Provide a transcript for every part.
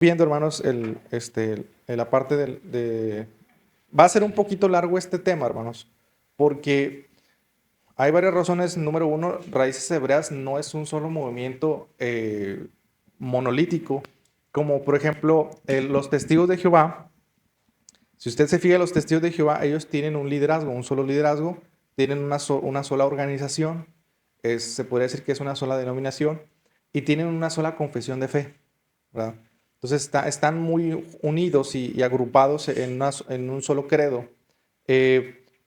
viendo, hermanos, la parte Va a ser un poquito largo este tema, hermanos, porque hay varias razones. Número uno, raíces hebreas no es un solo movimiento monolítico, como por ejemplo los testigos de Jehová. Si usted se fija, los testigos de Jehová, ellos tienen un liderazgo, un solo liderazgo, tienen una sola organización, se podría decir que es una sola denominación, y tienen una sola confesión de fe, ¿verdad? Entonces están muy unidos y agrupados en un solo credo.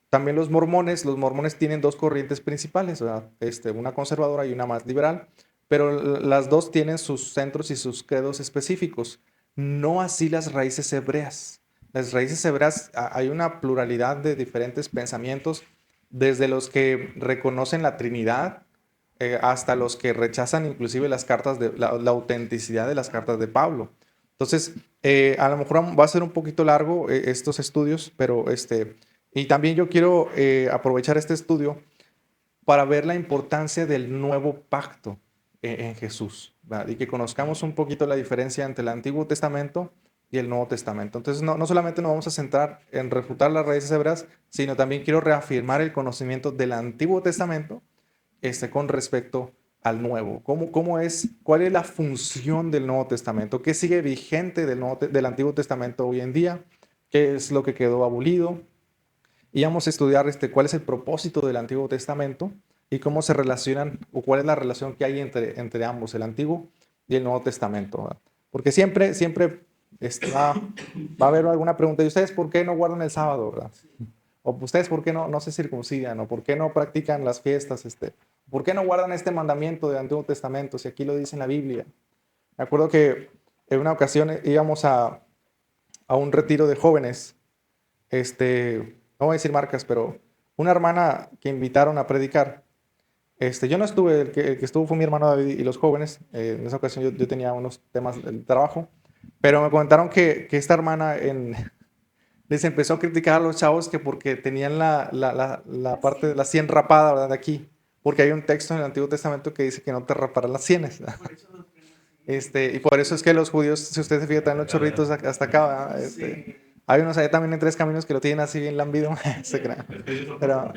También los mormones tienen dos corrientes principales, ¿verdad? Una conservadora y una más liberal, pero las dos tienen sus centros y sus credos específicos, no así las raíces hebreas. Las raíces hebreas, hay una pluralidad de diferentes pensamientos, desde los que reconocen la Trinidad hasta los que rechazan inclusive las cartas la autenticidad de las cartas de Pablo. Entonces, a lo mejor va a ser un poquito largo estos estudios, pero y también yo quiero aprovechar este estudio para ver la importancia del nuevo pacto en Jesús, ¿verdad? Y que conozcamos un poquito la diferencia entre el Antiguo Testamento y el Nuevo Testamento. Entonces, no solamente nos vamos a centrar en refutar las raíces hebreas, sino también quiero reafirmar el conocimiento del Antiguo Testamento con respecto al Nuevo. ¿Cuál es la función del Nuevo Testamento? ¿Qué sigue vigente del Antiguo Testamento hoy en día? ¿Qué es lo que quedó abolido? Y vamos a estudiar cuál es el propósito del Antiguo Testamento y cómo se relacionan, o cuál es la relación que hay entre ambos, el Antiguo y el Nuevo Testamento, ¿verdad? Porque siempre va a haber alguna pregunta. ¿Y ustedes por qué no guardan el sábado, verdad? O ustedes por qué no se circuncidan, o por qué no practican las fiestas, por qué no guardan este mandamiento del Antiguo Testamento, si aquí lo dice en la Biblia. Me acuerdo que en una ocasión íbamos a un retiro de jóvenes, no voy a decir marcas, pero una hermana que invitaron a predicar. Yo no estuve, el que estuvo fue mi hermano David y los jóvenes. En esa ocasión yo tenía unos temas del trabajo, pero me comentaron que esta hermana les empezó a criticar a los chavos que porque tenían la parte de la sien rapada, ¿verdad? De aquí, porque hay un texto en el Antiguo Testamento que dice que no te raparás las sienes. Y por eso es que los judíos, si usted se fija, traen los chorritos hasta acá, ¿verdad? Hay unos allá también en Tres Caminos que lo tienen así bien lambido, se crean. Pero,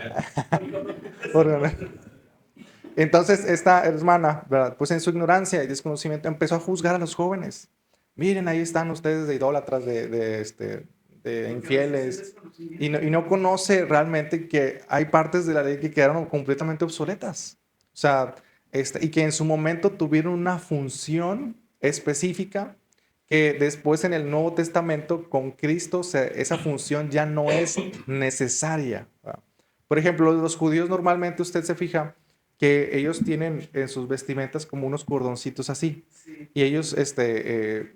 entonces esta hermana, ¿verdad? Pues en su ignorancia y desconocimiento empezó a juzgar a los jóvenes. Miren, ahí están ustedes de idólatras, de infieles, y no conoce realmente que hay partes de la ley que quedaron completamente obsoletas. O sea, y que en su momento tuvieron una función específica que después en el Nuevo Testamento con Cristo esa función ya no es necesaria, ¿verdad? Por ejemplo, los judíos normalmente usted se fija que ellos tienen en sus vestimentas como unos cordoncitos así. Y ellos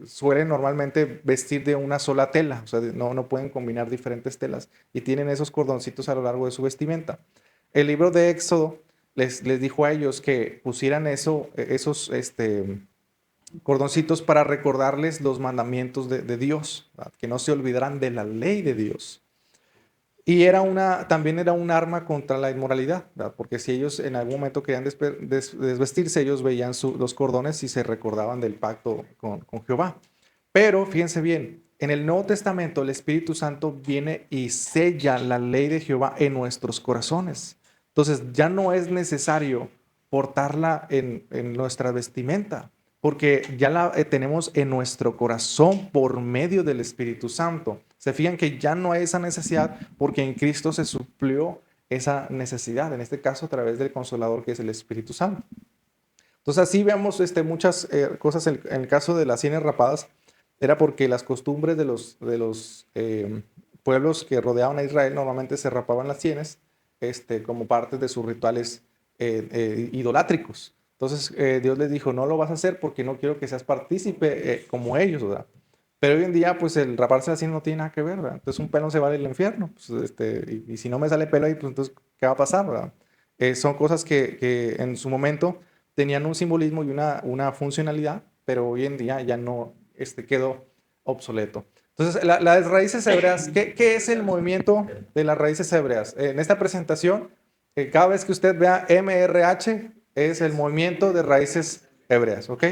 suelen normalmente vestir de una sola tela, o sea, no pueden combinar diferentes telas y tienen esos cordoncitos a lo largo de su vestimenta. El libro de Éxodo les dijo a ellos que pusieran esos cordoncitos para recordarles los mandamientos de Dios, ¿verdad? Que no se olvidaran de la ley de Dios. Y también era un arma contra la inmoralidad, ¿verdad? Porque si ellos en algún momento querían desvestirse, ellos veían los cordones y se recordaban del pacto con Jehová. Pero fíjense bien, en el Nuevo Testamento el Espíritu Santo viene y sella la ley de Jehová en nuestros corazones. Entonces ya no es necesario portarla en nuestra vestimenta, porque ya la tenemos en nuestro corazón por medio del Espíritu Santo. Se fijan que ya no hay esa necesidad porque en Cristo se suplió esa necesidad, en este caso a través del Consolador que es el Espíritu Santo. Entonces así vemos muchas cosas. En el caso de las sienes rapadas, era porque las costumbres de los pueblos que rodeaban a Israel normalmente se rapaban las sienes como parte de sus rituales idolátricos. Entonces Dios les dijo, no lo vas a hacer porque no quiero que seas partícipe como ellos, ¿verdad? Pero hoy en día, pues el raparse las sienes no tiene nada que ver, ¿verdad? Entonces un pelo se va al infierno. Pues, y si no me sale pelo ahí, pues entonces, ¿qué va a pasar, verdad? Son cosas que en su momento tenían un simbolismo y una funcionalidad, pero hoy en día ya no quedó obsoleto. Entonces, las raíces hebreas, ¿qué es el movimiento de las raíces hebreas? En esta presentación, cada vez que usted vea MRH, es el movimiento de raíces hebreas, ¿ok?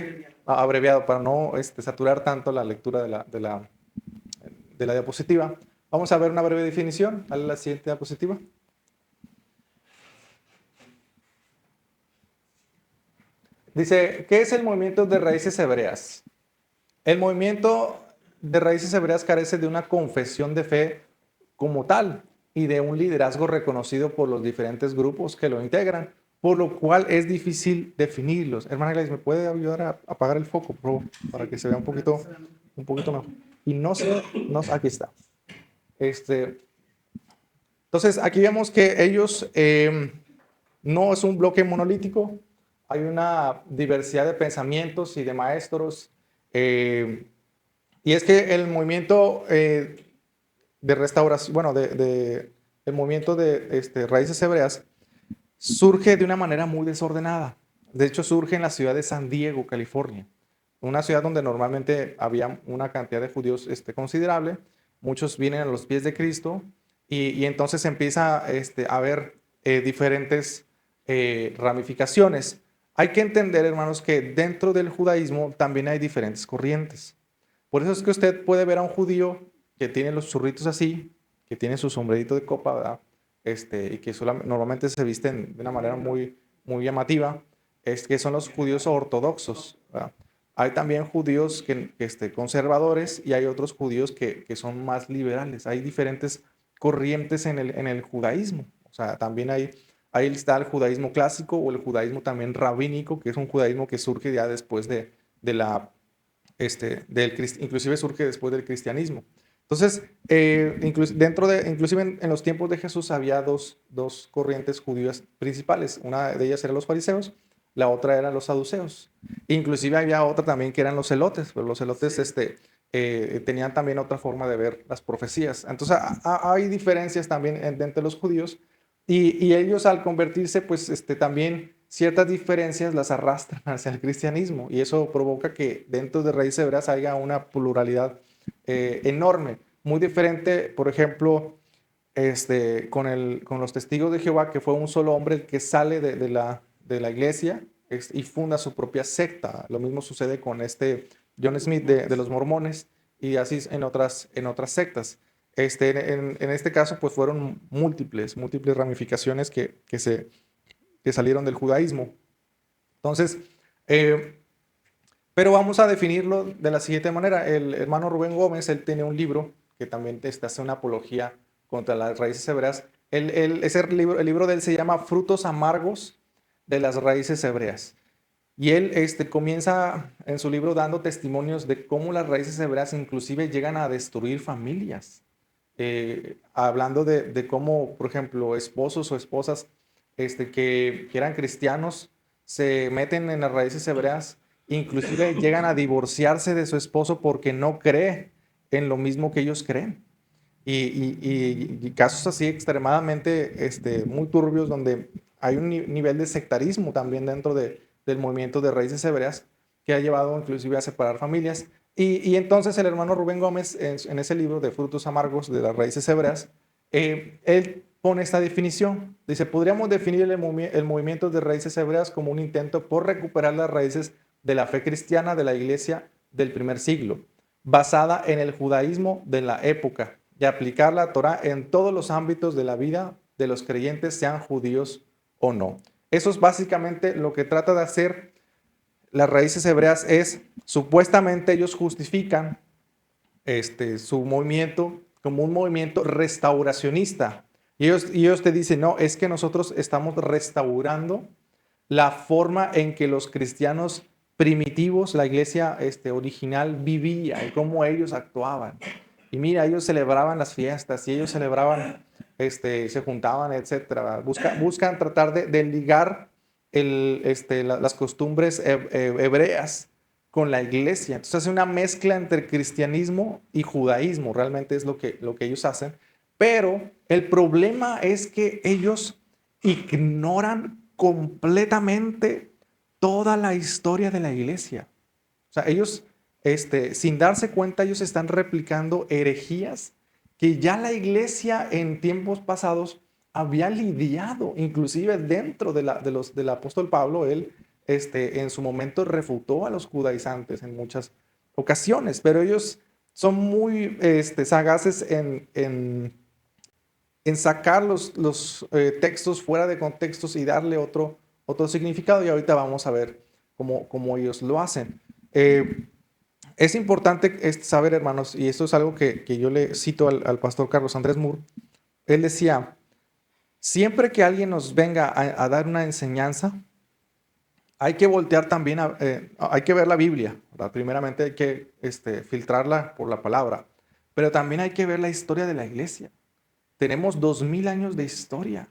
abreviado para no saturar tanto la lectura de la diapositiva. Vamos a ver una breve definición. Dale la siguiente diapositiva. Dice, ¿qué es el movimiento de raíces hebreas? El movimiento de raíces hebreas carece de una confesión de fe como tal y de un liderazgo reconocido por los diferentes grupos que lo integran, por lo cual es difícil definirlos. Hermana Gladys, ¿me puede ayudar a apagar el foco, por favor, para que se vea un poquito mejor? Y no sé, aquí está. Entonces, aquí vemos que ellos no es un bloque monolítico, hay una diversidad de pensamientos y de maestros. Y es que el movimiento de restauración, bueno, el movimiento de raíces hebreas surge de una manera muy desordenada. De hecho, surge en la ciudad de San Diego, California, una ciudad donde normalmente había una cantidad de judíos considerable. Muchos vienen a los pies de Cristo y entonces empieza a haber diferentes ramificaciones. Hay que entender, hermanos, que dentro del judaísmo también hay diferentes corrientes. Por eso es que usted puede ver a un judío que tiene los churritos así, que tiene su sombrerito de copa, ¿verdad? Y que normalmente se visten de una manera muy llamativa, que son los judíos ortodoxos, ¿verdad? Hay también judíos conservadores y hay otros judíos que son más liberales. Hay diferentes corrientes en el judaísmo. O sea, también ahí está el judaísmo clásico o el judaísmo también rabínico, que es un judaísmo que surge ya después inclusive surge después del cristianismo. Entonces, inclusive en los tiempos de Jesús había dos corrientes judías principales. Una de ellas eran los fariseos, la otra eran los saduceos. Inclusive había otra también que eran los celotes, pero los celotes tenían también otra forma de ver las profecías. Entonces, hay diferencias también entre los judíos y ellos al convertirse, pues también ciertas diferencias las arrastran hacia el cristianismo y eso provoca que dentro de raíces hebreas haya una pluralidad enorme, muy diferente, por ejemplo, con los testigos de Jehová, que fue un solo hombre el que sale de la iglesia y funda su propia secta. Lo mismo sucede con John Smith de los mormones y así en otras sectas. En este caso, pues fueron múltiples ramificaciones que salieron del judaísmo. Entonces, pero vamos a definirlo de la siguiente manera. El hermano Rubén Gómez, él tiene un libro que también hace una apología contra las raíces hebreas. El libro de él se llama Frutos amargos de las raíces hebreas. Y él comienza en su libro dando testimonios de cómo las raíces hebreas inclusive llegan a destruir familias. Hablando de cómo, por ejemplo, esposos o esposas que eran cristianos se meten en las raíces hebreas, inclusive llegan a divorciarse de su esposo porque no cree en lo mismo que ellos creen. Y casos así extremadamente muy turbios donde hay un nivel de sectarismo también dentro del movimiento de raíces hebreas que ha llevado inclusive a separar familias. Y entonces el hermano Rubén Gómez, en ese libro de Frutos amargos de las raíces hebreas, él pone esta definición. Dice, podríamos definir el movimiento de raíces hebreas como un intento por recuperar las raíces de la fe cristiana de la iglesia del primer siglo, basada en el judaísmo de la época, y aplicar la Torá en todos los ámbitos de la vida de los creyentes, sean judíos o no. Eso es básicamente lo que trata de hacer las raíces hebreas. Supuestamente ellos justifican su movimiento como un movimiento restauracionista. Y ellos te dicen, no, es que nosotros estamos restaurando la forma en que los cristianos primitivos, la iglesia original, vivía y cómo ellos actuaban. Y mira, ellos celebraban las fiestas y ellos celebraban, se juntaban, etcétera. Buscan tratar de ligar las costumbres hebreas con la iglesia. Entonces hace una mezcla entre cristianismo y judaísmo, realmente es lo que ellos hacen. Pero el problema es que ellos ignoran completamente toda la historia de la iglesia. O sea, ellos, sin darse cuenta, ellos están replicando herejías que ya la iglesia en tiempos pasados había lidiado, inclusive dentro del apóstol Pablo. Él en su momento refutó a los judaizantes en muchas ocasiones, pero ellos son muy sagaces en sacar los textos fuera de contextos y darle otro significado, y ahorita vamos a ver cómo ellos lo hacen. Es importante saber, hermanos, y esto es algo que yo le cito al pastor Carlos Andrés Moore. Él decía, siempre que alguien nos venga a dar una enseñanza, hay que voltear también, hay que ver la Biblia, ¿verdad? Primeramente hay que filtrarla por la palabra, pero también hay que ver la historia de la iglesia. Tenemos 2000 años de historia.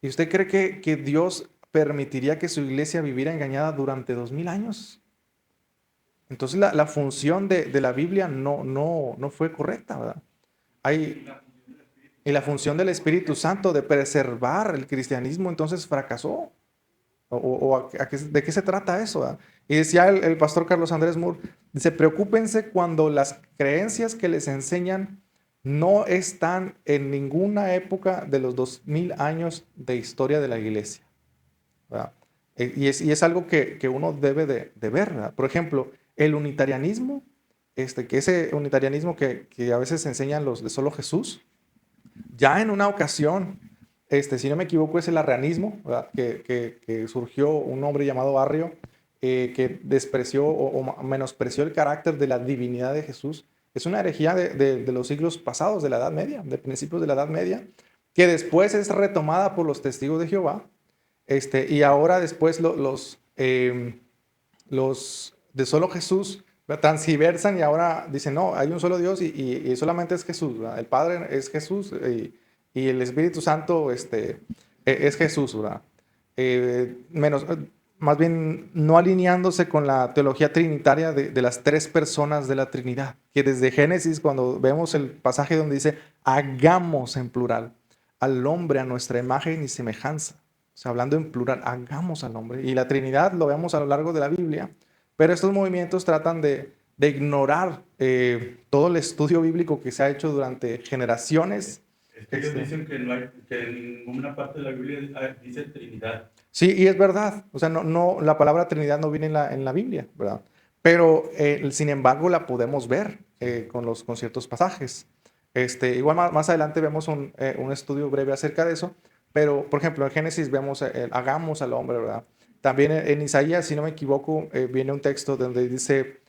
¿Y usted cree que Dios permitiría que su iglesia viviera engañada durante 2000 años? Entonces la función de la Biblia no fue correcta, ¿verdad? Hay, y la función del Espíritu Santo de preservar el cristianismo entonces fracasó. ¿De qué se trata eso? ¿Verdad? Y decía el pastor Carlos Andrés Moore, dice, preocúpense cuando las creencias que les enseñan no están en ninguna época de los 2000 años de historia de la iglesia, ¿verdad? Y es algo que uno debe de ver, ¿verdad? Por ejemplo, el unitarianismo, que ese unitarianismo que a veces enseñan los de solo Jesús, ya en una ocasión, si no me equivoco, es el arrianismo, ¿verdad? Que surgió un hombre llamado Arrio, que despreció o menospreció el carácter de la divinidad de Jesús. Es una herejía de los siglos pasados, de la Edad Media, de principios de la Edad Media, que después es retomada por los testigos de Jehová, y ahora después los de solo Jesús transgiversan y ahora dicen, no, hay un solo Dios y solamente es Jesús, ¿verdad? El Padre es Jesús y el Espíritu Santo es Jesús, ¿verdad? Más bien no alineándose con la teología trinitaria de las tres personas de la Trinidad, que desde Génesis, cuando vemos el pasaje donde dice, hagamos en plural al hombre a nuestra imagen y semejanza, o sea, hablando en plural, hagamos al hombre, y la Trinidad lo vemos a lo largo de la Biblia, pero estos movimientos tratan de ignorar todo el estudio bíblico que se ha hecho durante generaciones. Es que ellos dicen que no hay, que en ninguna parte de la Biblia dice Trinidad. Sí, y es verdad. O sea, la palabra Trinidad no viene en la Biblia, ¿verdad? Pero, sin embargo, la podemos ver con ciertos pasajes. Igual más adelante vemos un estudio breve acerca de eso, pero, por ejemplo, en Génesis vemos hagamos al hombre, ¿verdad? También en Isaías, si no me equivoco, viene un texto donde dice,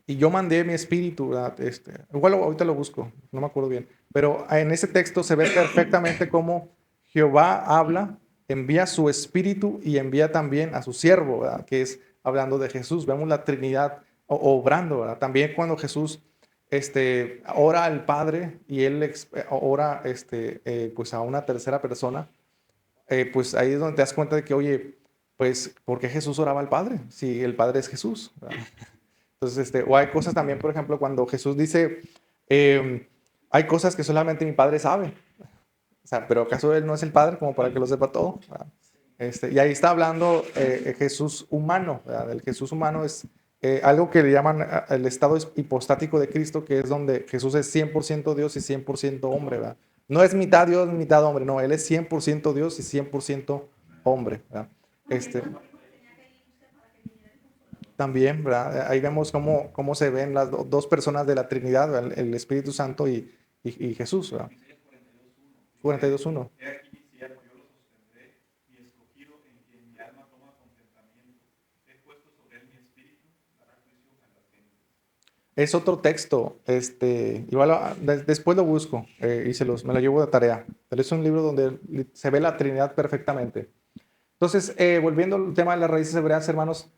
y yo mandé mi espíritu, ¿verdad? Igual ahorita lo busco, no me acuerdo bien, pero en ese texto se ve perfectamente cómo Jehová habla, envía su espíritu y envía también a su siervo, ¿verdad? Que es hablando de Jesús. Vemos la Trinidad obrando, ¿verdad? También cuando Jesús ora al Padre y él ora pues a una tercera persona, pues ahí es donde te das cuenta de que, oye, pues, ¿por qué Jesús oraba al Padre? Si el Padre es Jesús, ¿verdad? Entonces, o hay cosas también, por ejemplo, cuando Jesús dice, hay cosas que solamente mi Padre sabe. O sea, pero ¿acaso Él no es el Padre como para que lo sepa todo? ¿Verdad? Y ahí está hablando Jesús humano, ¿verdad? El Jesús humano es algo que le llaman el estado hipostático de Cristo, que es donde Jesús es 100% Dios y 100% hombre, ¿verdad? No es mitad Dios, mitad hombre, no, Él es 100% Dios y 100% hombre, ¿verdad? También, ¿verdad? Ahí vemos cómo se ven las dos personas de la Trinidad, ¿verdad? El Espíritu Santo y Jesús, ¿verdad? 42:1. He aquí mi siervo, yo lo sostendré, mi escogido en quien mi alma toma contentamiento. He puesto sobre él mi espíritu, dará juicio a las gentes. Es otro texto, igual después lo busco y me lo llevo de tarea. Pero es un libro donde se ve la Trinidad perfectamente. Entonces, volviendo al tema de las raíces hebreas, hermanos,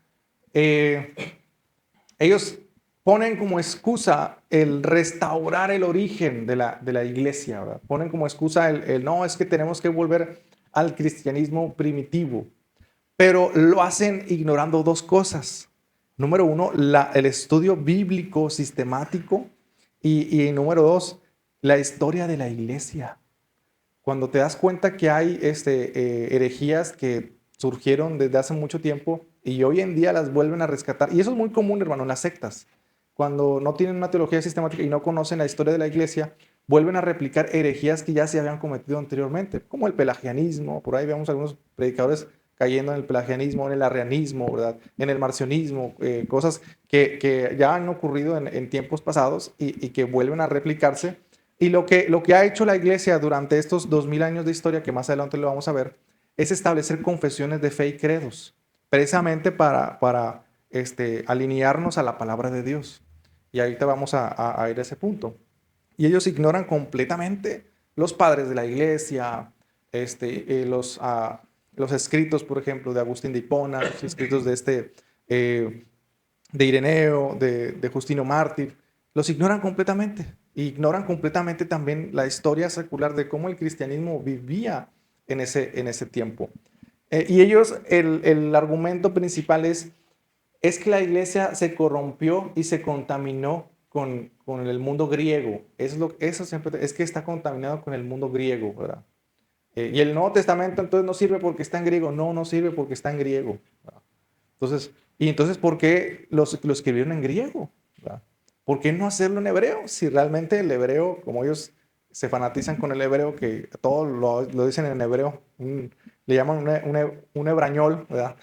ellos ponen como excusa el restaurar el origen de la iglesia, ¿verdad? Ponen como excusa no, es que tenemos que volver al cristianismo primitivo, pero lo hacen ignorando dos cosas. Número uno, el estudio bíblico sistemático y número dos, la historia de la iglesia. Cuando te das cuenta que hay herejías que surgieron desde hace mucho tiempo y hoy en día las vuelven a rescatar, y eso es muy común, hermano, en las sectas. Cuando no tienen una teología sistemática y no conocen la historia de la iglesia, vuelven a replicar herejías que ya se habían cometido anteriormente, como el pelagianismo. Por ahí vemos algunos predicadores cayendo en el pelagianismo, en el arrianismo, ¿verdad? En el marcionismo, cosas que ya han ocurrido en tiempos pasados y que vuelven a replicarse. Y lo que ha hecho la iglesia durante estos 2000 años de historia, que más adelante lo vamos a ver, es establecer confesiones de fe y credos, precisamente para alinearnos a la palabra de Dios. Y ahorita vamos a ir a ese punto. Y ellos ignoran completamente los padres de la iglesia, los escritos, por ejemplo, de Agustín de Hipona, los escritos de Ireneo, de Justino Mártir, los ignoran completamente. Ignoran completamente también la historia secular de cómo el cristianismo vivía en ese tiempo. Y ellos, el argumento principal es que la iglesia se corrompió y se contaminó con el mundo griego. Eso siempre es que está contaminado con el mundo griego, ¿verdad? Y el Nuevo Testamento entonces no sirve porque está en griego. No sirve porque está en griego, ¿verdad? Entonces, ¿por qué lo escribieron en griego? ¿Verdad? ¿Por qué no hacerlo en hebreo? Si realmente el hebreo, como ellos se fanatizan con el hebreo, que todo lo dicen en hebreo, le llaman un hebrañol, ¿verdad?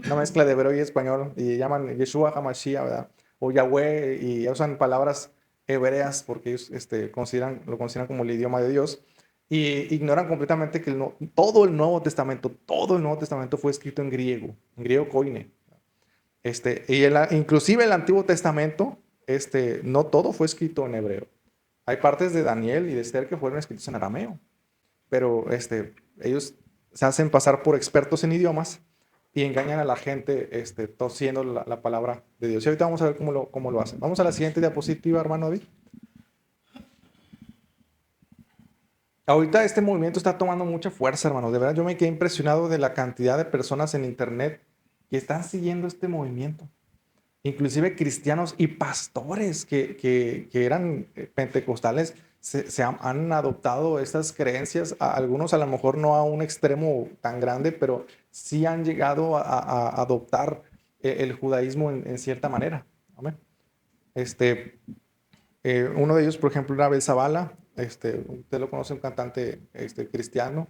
Una mezcla de hebreo y español, y llaman Yeshua HaMashiach, ¿verdad? O Yahweh, y usan palabras hebreas porque ellos lo consideran como el idioma de Dios, y ignoran completamente que todo el Nuevo Testamento fue escrito en griego koine. Inclusive el Antiguo Testamento, no todo fue escrito en hebreo. Hay partes de Daniel y de Esther que fueron escritos en arameo, pero ellos se hacen pasar por expertos en idiomas y engañan a la gente torciendo la palabra de Dios. Y ahorita vamos a ver cómo lo hacen. Vamos a la siguiente diapositiva, hermano David. Ahorita este movimiento está tomando mucha fuerza, hermano. De verdad, yo me quedé impresionado de la cantidad de personas en internet que están siguiendo este movimiento. Inclusive cristianos y pastores que eran pentecostales han adoptado estas creencias, algunos a lo mejor no a un extremo tan grande, pero sí han llegado a adoptar el judaísmo en cierta manera. Amén. Uno de ellos, por ejemplo, era Abel Zabala, usted lo conoce, un cantante cristiano,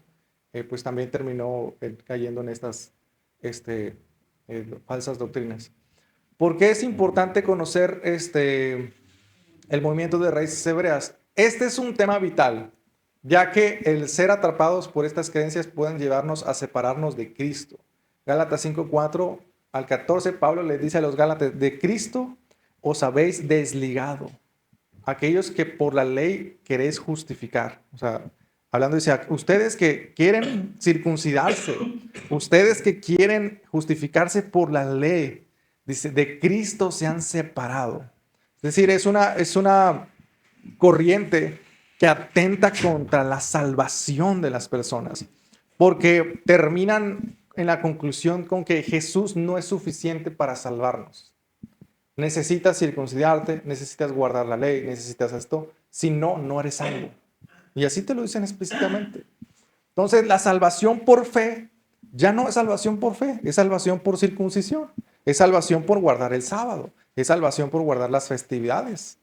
pues también terminó cayendo en estas falsas doctrinas. ¿Por qué es importante conocer el movimiento de raíces hebreas? Este es un tema vital, ya que el ser atrapados por estas creencias pueden llevarnos a separarnos de Cristo. Gálatas 5:4 al 14, Pablo le dice a los Gálatas: de Cristo os habéis desligado, aquellos que por la ley queréis justificar. O sea, hablando, dice, ustedes que quieren circuncidarse, ustedes que quieren justificarse por la ley, dice, de Cristo se han separado. Es decir, es una corriente que atenta contra la salvación de las personas, porque terminan en la conclusión con que Jesús no es suficiente para salvarnos. Necesitas circuncidarte, necesitas guardar la ley, necesitas esto, si no, no eres salvo. Y así te lo dicen explícitamente. Entonces, la salvación por fe ya no es salvación por fe, es salvación por circuncisión, es salvación por guardar el sábado, es salvación por guardar las festividades.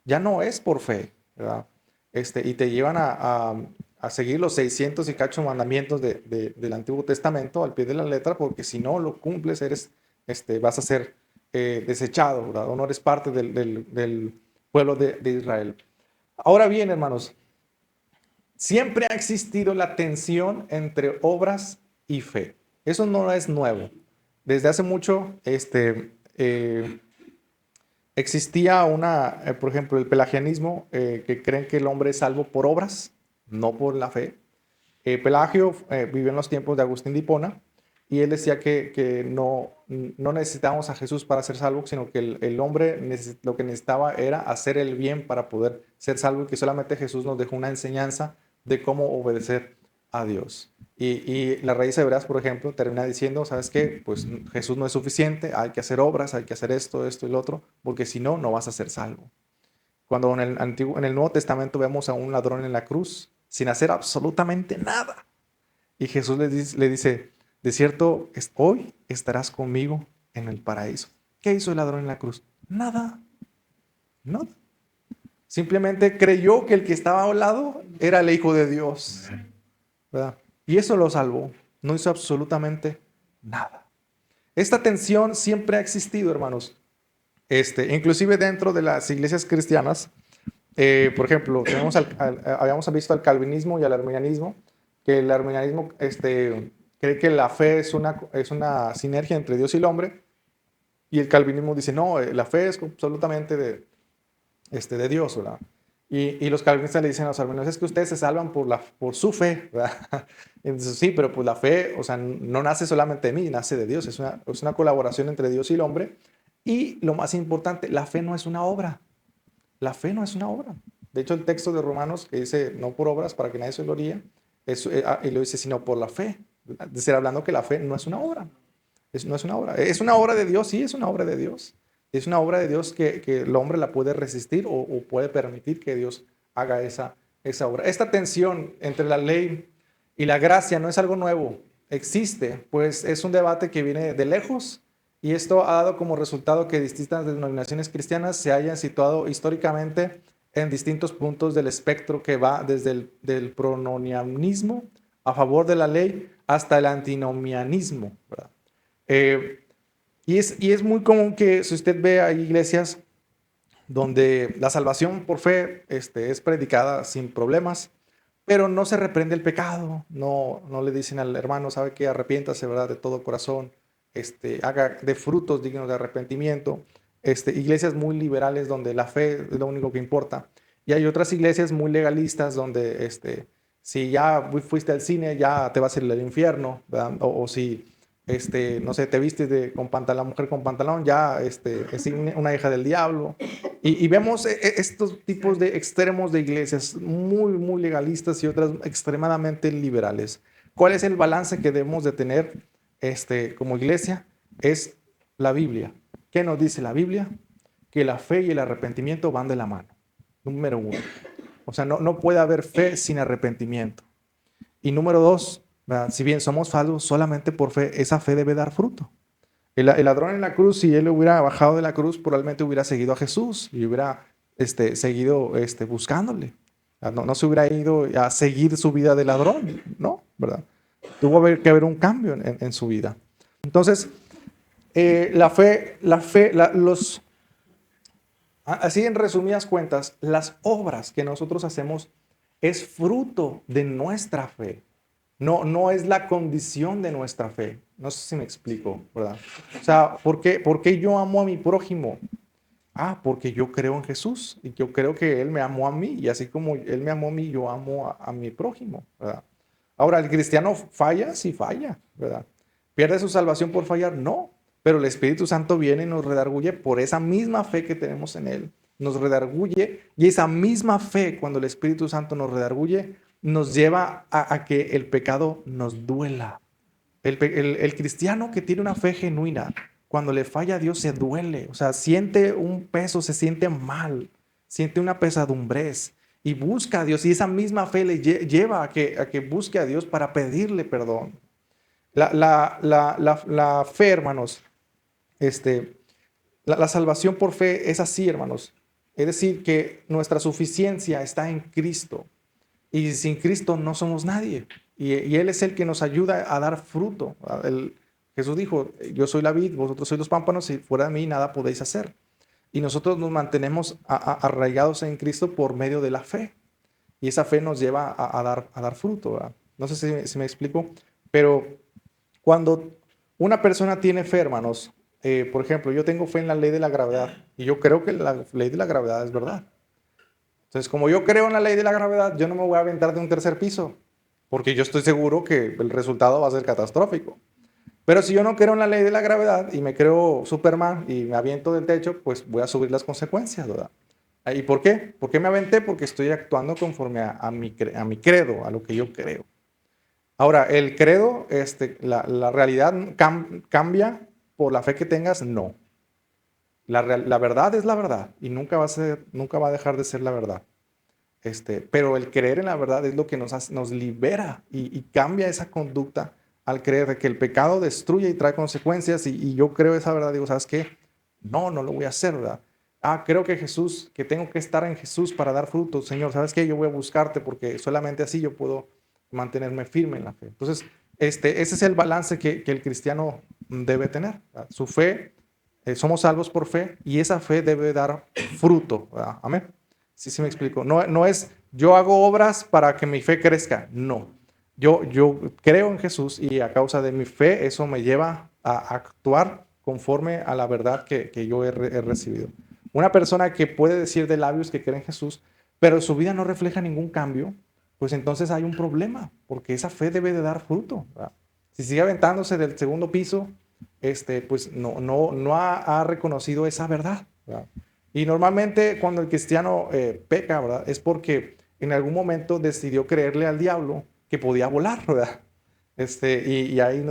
Ya no es por fe, ¿verdad? Y te llevan a seguir los 600 y cacho mandamientos del Antiguo Testamento al pie de la letra, porque si no lo cumples, vas a ser desechado, ¿verdad? O no eres parte del pueblo de Israel. Ahora bien, hermanos, siempre ha existido la tensión entre obras y fe. Eso no es nuevo. Desde hace mucho existía por ejemplo, el pelagianismo, que creen que el hombre es salvo por obras, no por la fe. Pelagio vivió en los tiempos de Agustín de Hipona, y él decía que no necesitábamos a Jesús para ser salvo, sino que el hombre lo que necesitaba era hacer el bien para poder ser salvo, y que solamente Jesús nos dejó una enseñanza de cómo obedecer a Dios. Y la raíz hebrea, por ejemplo, termina diciendo, ¿sabes qué? Pues Jesús no es suficiente, hay que hacer obras, hay que hacer esto y lo otro, porque si no, no vas a ser salvo. Cuando en el Nuevo Testamento vemos a un ladrón en la cruz sin hacer absolutamente nada, y Jesús le dice, de cierto, hoy estarás conmigo en el paraíso. ¿Qué hizo el ladrón en la cruz? Nada. Nada. Simplemente creyó que el que estaba al lado era el Hijo de Dios, ¿verdad? Y eso lo salvó. No hizo absolutamente nada. Esta tensión siempre ha existido, hermanos. Inclusive dentro de las iglesias cristianas, por ejemplo, habíamos visto al calvinismo y al arminianismo, que el arminianismo cree que la fe es una sinergia entre Dios y el hombre, y el calvinismo dice, no, la fe es absolutamente de Dios, ¿verdad? Y los calvinistas le dicen a los arminianos, es que ustedes se salvan por su fe, ¿verdad? Entonces, sí, pero pues la fe, o sea, no nace solamente de mí, nace de Dios, es una colaboración entre Dios y el hombre. Y lo más importante, la fe no es una obra. La fe no es una obra. De hecho, el texto de Romanos que dice, no por obras para que nadie se gloríe, y lo dice, sino por la fe. Es decir, hablando que la fe no es una obra. No es una obra. Es una obra de Dios, sí, es una obra de Dios. Es una obra de Dios que el hombre la puede resistir o puede permitir que Dios haga esa obra. Esta tensión entre la ley y la gracia no es algo nuevo. Existe, pues es un debate que viene de lejos. Y esto ha dado como resultado que distintas denominaciones cristianas se hayan situado históricamente en distintos puntos del espectro que va desde el pronomianismo a favor de la ley hasta el antinomianismo, ¿verdad? Y es muy común que si usted ve hay iglesias donde la salvación por fe es predicada sin problemas, pero no se reprende el pecado, no le dicen al hermano, sabe que arrepiéntase, ¿verdad? De todo corazón, haga de frutos dignos de arrepentimiento. Iglesias muy liberales donde la fe es lo único que importa. Y hay otras iglesias muy legalistas donde si ya fuiste al cine ya te vas a ir al infierno, ¿verdad? O si no sé, te vistes con pantalón, mujer con pantalón, ya es una hija del diablo. Y vemos estos tipos de extremos de iglesias muy, muy legalistas y otras extremadamente liberales. ¿Cuál es el balance que debemos de tener como iglesia? Es la Biblia. ¿Qué nos dice la Biblia? Que la fe y el arrepentimiento van de la mano. Número uno. O sea, no puede haber fe sin arrepentimiento. Y número dos, ¿verdad? Si bien somos salvos solamente por fe, esa fe debe dar fruto. El ladrón en la cruz, si él hubiera bajado de la cruz, probablemente hubiera seguido a Jesús y hubiera seguido buscándole. No se hubiera ido a seguir su vida de ladrón, ¿no? ¿Verdad? Tuvo que haber un cambio en su vida. Entonces, así en resumidas cuentas, las obras que nosotros hacemos es fruto de nuestra fe. No es la condición de nuestra fe. No sé si me explico, ¿verdad? O sea, ¿por qué yo amo a mi prójimo? Porque yo creo en Jesús y yo creo que Él me amó a mí y así como Él me amó a mí, yo amo a mi prójimo, ¿verdad? Ahora, ¿el cristiano falla? Sí falla, ¿verdad? ¿Pierde su salvación por fallar? No, pero el Espíritu Santo viene y nos redarguye por esa misma fe que tenemos en Él. Nos redarguye y esa misma fe, cuando el Espíritu Santo nos redarguye, nos lleva a que el pecado nos duela. El cristiano que tiene una fe genuina, cuando le falla a Dios, se duele. O sea, siente un peso, se siente mal, siente una pesadumbrez y busca a Dios. Y esa misma fe le lleva a que busque a Dios para pedirle perdón. La fe, hermanos, la salvación por fe es así, hermanos. Es decir, que nuestra suficiencia está en Cristo. Y sin Cristo no somos nadie. Y Él es el que nos ayuda a dar fruto. Jesús dijo, yo soy la vid, vosotros sois los pámpanos, y fuera de mí nada podéis hacer. Y nosotros nos mantenemos arraigados en Cristo por medio de la fe. Y esa fe nos lleva a dar fruto, ¿verdad? No sé si me explico, pero cuando una persona tiene fe, hermanos, por ejemplo, yo tengo fe en la ley de la gravedad, y yo creo que la ley de la gravedad es verdad. Entonces, como yo creo en la ley de la gravedad, yo no me voy a aventar de un tercer piso, porque yo estoy seguro que el resultado va a ser catastrófico. Pero si yo no creo en la ley de la gravedad y me creo Superman y me aviento del techo, pues voy a subir las consecuencias, ¿verdad? ¿Y por qué? ¿Por qué me aventé? Porque estoy actuando conforme a mi credo, a lo que yo creo. Ahora, el credo, la realidad cambia por la fe que tengas, no. La verdad es la verdad y nunca va a dejar de ser la verdad. Pero el creer en la verdad es lo que nos libera y cambia esa conducta al creer que el pecado destruye y trae consecuencias y yo creo esa verdad, digo, ¿sabes qué? No lo voy a hacer, ¿verdad? Creo que tengo que estar en Jesús para dar frutos. Señor, ¿sabes qué? Yo voy a buscarte porque solamente así yo puedo mantenerme firme en la fe. Entonces, ese es el balance que el cristiano debe tener, ¿verdad? Su fe, somos salvos por fe y esa fe debe dar fruto, ¿verdad? Amén. Sí, sí me explico. No, no es yo hago obras para que mi fe crezca, no. Yo creo en Jesús y a causa de mi fe eso me lleva a actuar conforme a la verdad que yo he recibido. Una persona que puede decir de labios que cree en Jesús, pero su vida no refleja ningún cambio, pues entonces hay un problema, porque esa fe debe de dar fruto, ¿verdad? Si sigue aventándose del segundo piso, pues no ha reconocido esa verdad, ¿verdad? Y normalmente cuando el cristiano peca, ¿verdad? Es porque en algún momento decidió creerle al diablo que podía volar, ¿verdad? Y ahí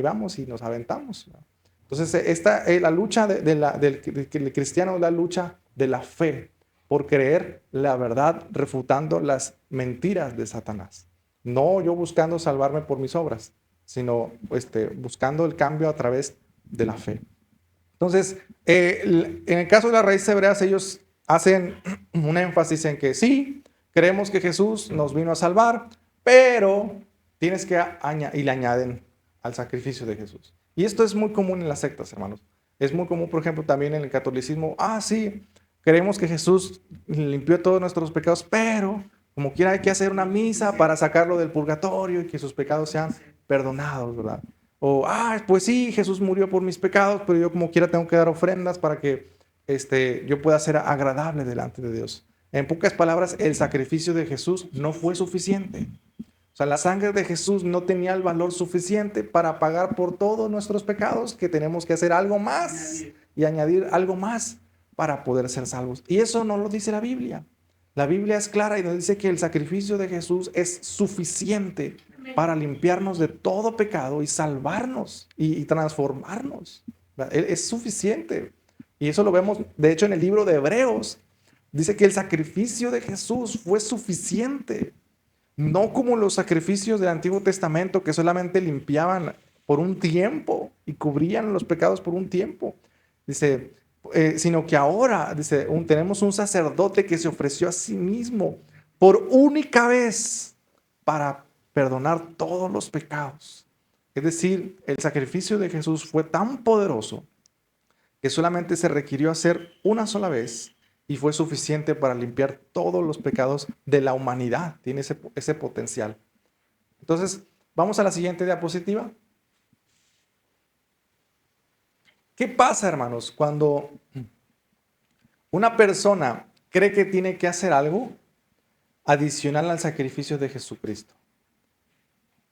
vamos y nos aventamos, ¿verdad? Entonces, la lucha del cristiano es la lucha de la fe por creer la verdad, refutando las mentiras de Satanás. No yo buscando salvarme por mis obras, sino buscando el cambio a través de la fe. Entonces, en el caso de las raíces hebreas, ellos hacen un énfasis en que sí, creemos que Jesús nos vino a salvar, pero tienes que y le añaden al sacrificio de Jesús. Y esto es muy común en las sectas, hermanos. Es muy común, por ejemplo, también en el catolicismo. Sí, creemos que Jesús limpió todos nuestros pecados, pero como quiera hay que hacer una misa para sacarlo del purgatorio y que sus pecados sean perdonados, ¿verdad? O, pues sí, Jesús murió por mis pecados, pero yo como quiera tengo que dar ofrendas para que yo pueda ser agradable delante de Dios. En pocas palabras, el sacrificio de Jesús no fue suficiente. O sea, la sangre de Jesús no tenía el valor suficiente para pagar por todos nuestros pecados, que tenemos que hacer algo más y añadir algo más para poder ser salvos. Y eso no lo dice la Biblia. La Biblia es clara y nos dice que el sacrificio de Jesús es suficiente para limpiarnos de todo pecado y salvarnos y transformarnos. Es suficiente. Y eso lo vemos, de hecho, en el libro de Hebreos. Dice que el sacrificio de Jesús fue suficiente. No como los sacrificios del Antiguo Testamento que solamente limpiaban por un tiempo y cubrían los pecados por un tiempo. Dice, sino que ahora, dice, tenemos un sacerdote que se ofreció a sí mismo por única vez para perdonar todos los pecados. Es decir, el sacrificio de Jesús fue tan poderoso que solamente se requirió hacer una sola vez y fue suficiente para limpiar todos los pecados de la humanidad. Tiene ese potencial. Entonces, vamos a la siguiente diapositiva. ¿Qué pasa, hermanos, cuando una persona cree que tiene que hacer algo adicional al sacrificio de Jesucristo?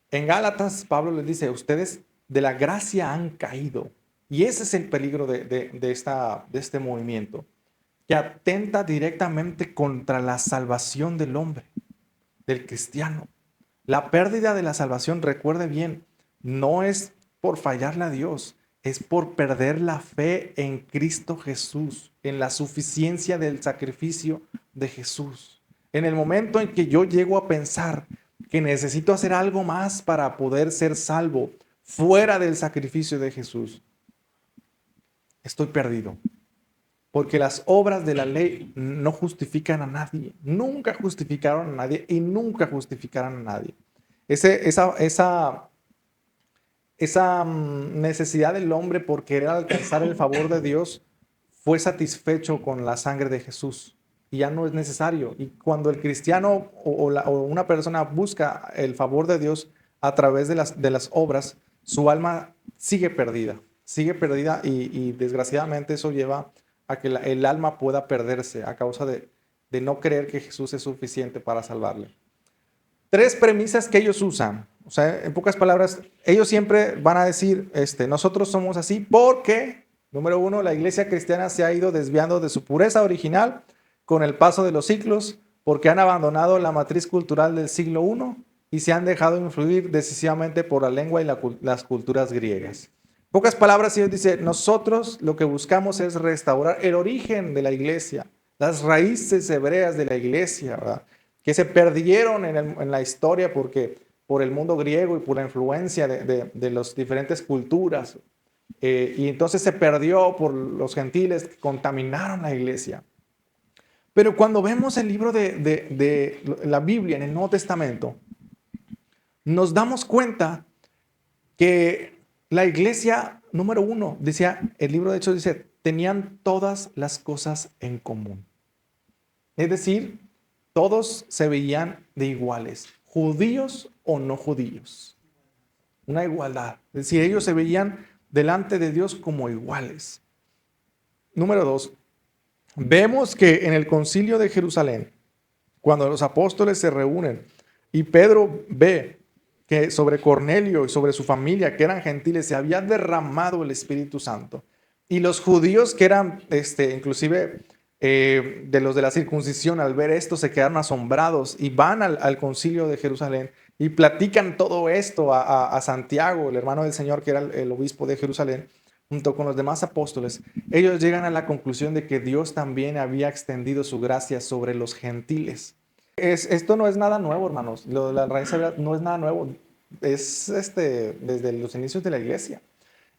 En Gálatas, Pablo les dice, ustedes de la gracia han caído. Y ese es el peligro de este movimiento, que atenta directamente contra la salvación del hombre, del cristiano. La pérdida de la salvación, recuerde bien, no es por fallarle a Dios, es por perder la fe en Cristo Jesús, en la suficiencia del sacrificio de Jesús. En el momento en que yo llego a pensar que necesito hacer algo más para poder ser salvo fuera del sacrificio de Jesús, estoy perdido. Porque las obras de la ley no justifican a nadie, nunca justificaron a nadie y nunca justificarán a nadie. Esa necesidad del hombre por querer alcanzar el favor de Dios fue satisfecho con la sangre de Jesús y ya no es necesario. Y cuando el cristiano o una persona busca el favor de Dios a través de las obras, su alma sigue perdida y desgraciadamente eso lleva a que el alma pueda perderse a causa de no creer que Jesús es suficiente para salvarle. 3 premisas que ellos usan. O sea, en pocas palabras, ellos siempre van a decir, nosotros somos así porque, número 1, la iglesia cristiana se ha ido desviando de su pureza original con el paso de los siglos, porque han abandonado la matriz cultural del siglo I y se han dejado influir decisivamente por la lengua y las culturas griegas. En pocas palabras, ellos dicen, nosotros lo que buscamos es restaurar el origen de la iglesia, las raíces hebreas de la iglesia, ¿verdad? Que se perdieron en la historia por el mundo griego y por la influencia de las diferentes culturas. Y entonces se perdió por los gentiles que contaminaron la iglesia. Pero cuando vemos el libro de la Biblia en el Nuevo Testamento, nos damos cuenta que la iglesia, número uno, decía, el libro de Hechos dice, tenían todas las cosas en común. Es decir, todos se veían de iguales, judíos o no judíos. Una igualdad. Es decir, ellos se veían delante de Dios como iguales. Número dos, vemos que en el concilio de Jerusalén, cuando los apóstoles se reúnen y Pedro ve que sobre Cornelio y sobre su familia, que eran gentiles, se había derramado el Espíritu Santo. Y los judíos que eran, inclusive de los de la circuncisión, al ver esto se quedaron asombrados y van al concilio de Jerusalén y platican todo esto a Santiago, el hermano del Señor, que era el obispo de Jerusalén, junto con los demás apóstoles. Ellos llegan a la conclusión de que Dios también había extendido su gracia sobre los gentiles. Esto no es nada nuevo, hermanos. Lo de la raíz hebrea no es nada nuevo. Es desde los inicios de la iglesia.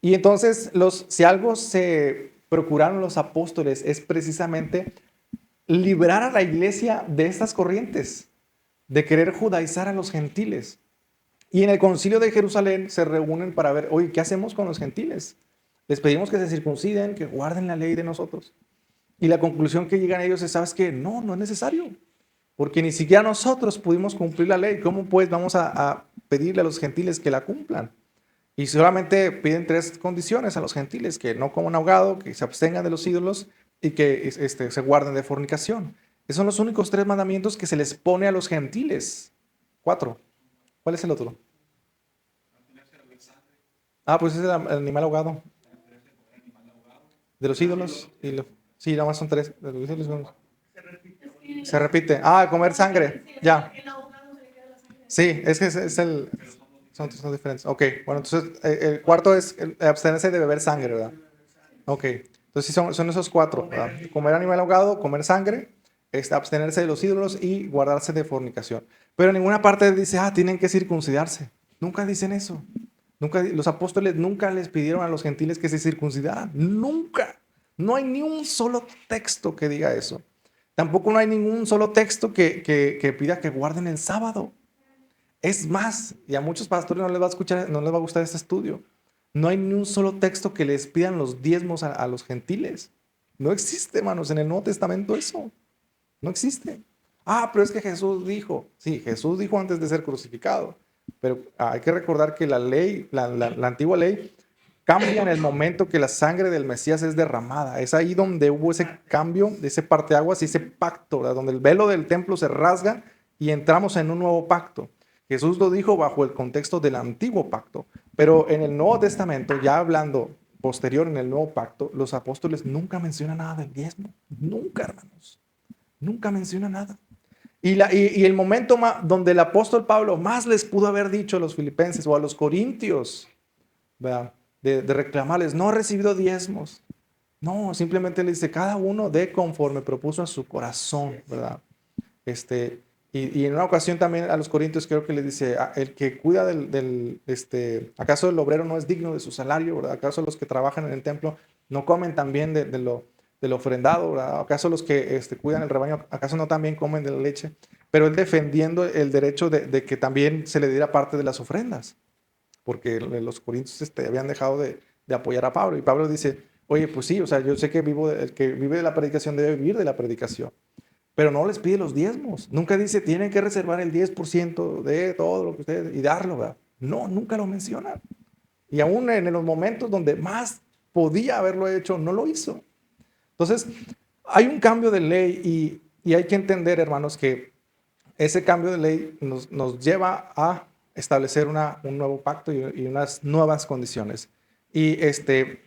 Y entonces, si algo se procuraron los apóstoles es precisamente librar a la iglesia de estas corrientes, de querer judaizar a los gentiles. Y en el concilio de Jerusalén se reúnen para ver, oye, ¿qué hacemos con los gentiles? Les pedimos que se circunciden, que guarden la ley de nosotros. Y la conclusión que llegan ellos es, ¿sabes qué? No, no es necesario. Porque ni siquiera nosotros pudimos cumplir la ley. ¿Cómo pues vamos a pedirle a los gentiles que la cumplan? Y solamente piden 3 condiciones a los gentiles: que no coman ahogado, que se abstengan de los ídolos y que se guarden de fornicación. Esos son los únicos 3 mandamientos que se les pone a los gentiles. 4. ¿Cuál es el otro? Pues es el animal ahogado. De los ídolos. Sí, nada más son 3. De los ídolos. Se repite. Comer sangre. Ya. Sí, es que son diferentes. Ok, bueno, entonces el cuarto es abstenerse de beber sangre, ¿verdad? Ok, entonces son esos 4, ¿verdad? Comer animal ahogado, comer sangre, abstenerse de los ídolos y guardarse de fornicación. Pero en ninguna parte dice, tienen que circuncidarse. Nunca dicen eso. Los apóstoles nunca les pidieron a los gentiles que se circuncidaran. Nunca. No hay ni un solo texto que diga eso. Tampoco no hay ningún solo texto que pida que guarden el sábado. Es más, y a muchos pastores no les va a gustar este estudio. No hay ni un solo texto que les pidan los diezmos a los gentiles. No existe, hermanos, en el Nuevo Testamento eso. No existe. Pero es que Jesús dijo. Sí, Jesús dijo antes de ser crucificado. Pero hay que recordar que la ley, la antigua ley, cambia en el momento que la sangre del Mesías es derramada. Es ahí donde hubo ese cambio, ese parteaguas y ese pacto, ¿verdad? Donde el velo del templo se rasga y entramos en un nuevo pacto. Jesús lo dijo bajo el contexto del antiguo pacto, pero en el Nuevo Testamento, ya hablando posterior en el nuevo pacto, los apóstoles nunca mencionan nada del diezmo. Nunca, hermanos. Nunca menciona nada. Y el momento donde el apóstol Pablo más les pudo haber dicho a los filipenses o a los corintios, ¿verdad? De reclamarles, no he recibido diezmos. No, simplemente les dice, cada uno dé conforme propuso a su corazón, ¿verdad? Y en una ocasión también a los corintios creo que les dice, el que cuida ¿acaso el obrero no es digno de su salario? ¿Verdad? ¿Acaso los que trabajan en el templo no comen también de lo ofrendado? ¿Verdad? ¿Acaso los que cuidan el rebaño, acaso no también comen de la leche? Pero él defendiendo el derecho de que también se le diera parte de las ofrendas, porque los corintios habían dejado de apoyar a Pablo. Y Pablo dice, oye, pues sí, o sea, yo sé que el que vive de la predicación debe vivir de la predicación. Pero no les pide los diezmos. Nunca dice, tienen que reservar el 10% de todo lo que ustedes y darlo, ¿verdad? No, nunca lo menciona. Y aún en los momentos donde más podía haberlo hecho, no lo hizo. Entonces, hay un cambio de ley y hay que entender, hermanos, que ese cambio de ley nos lleva a establecer un nuevo pacto y unas nuevas condiciones. Y este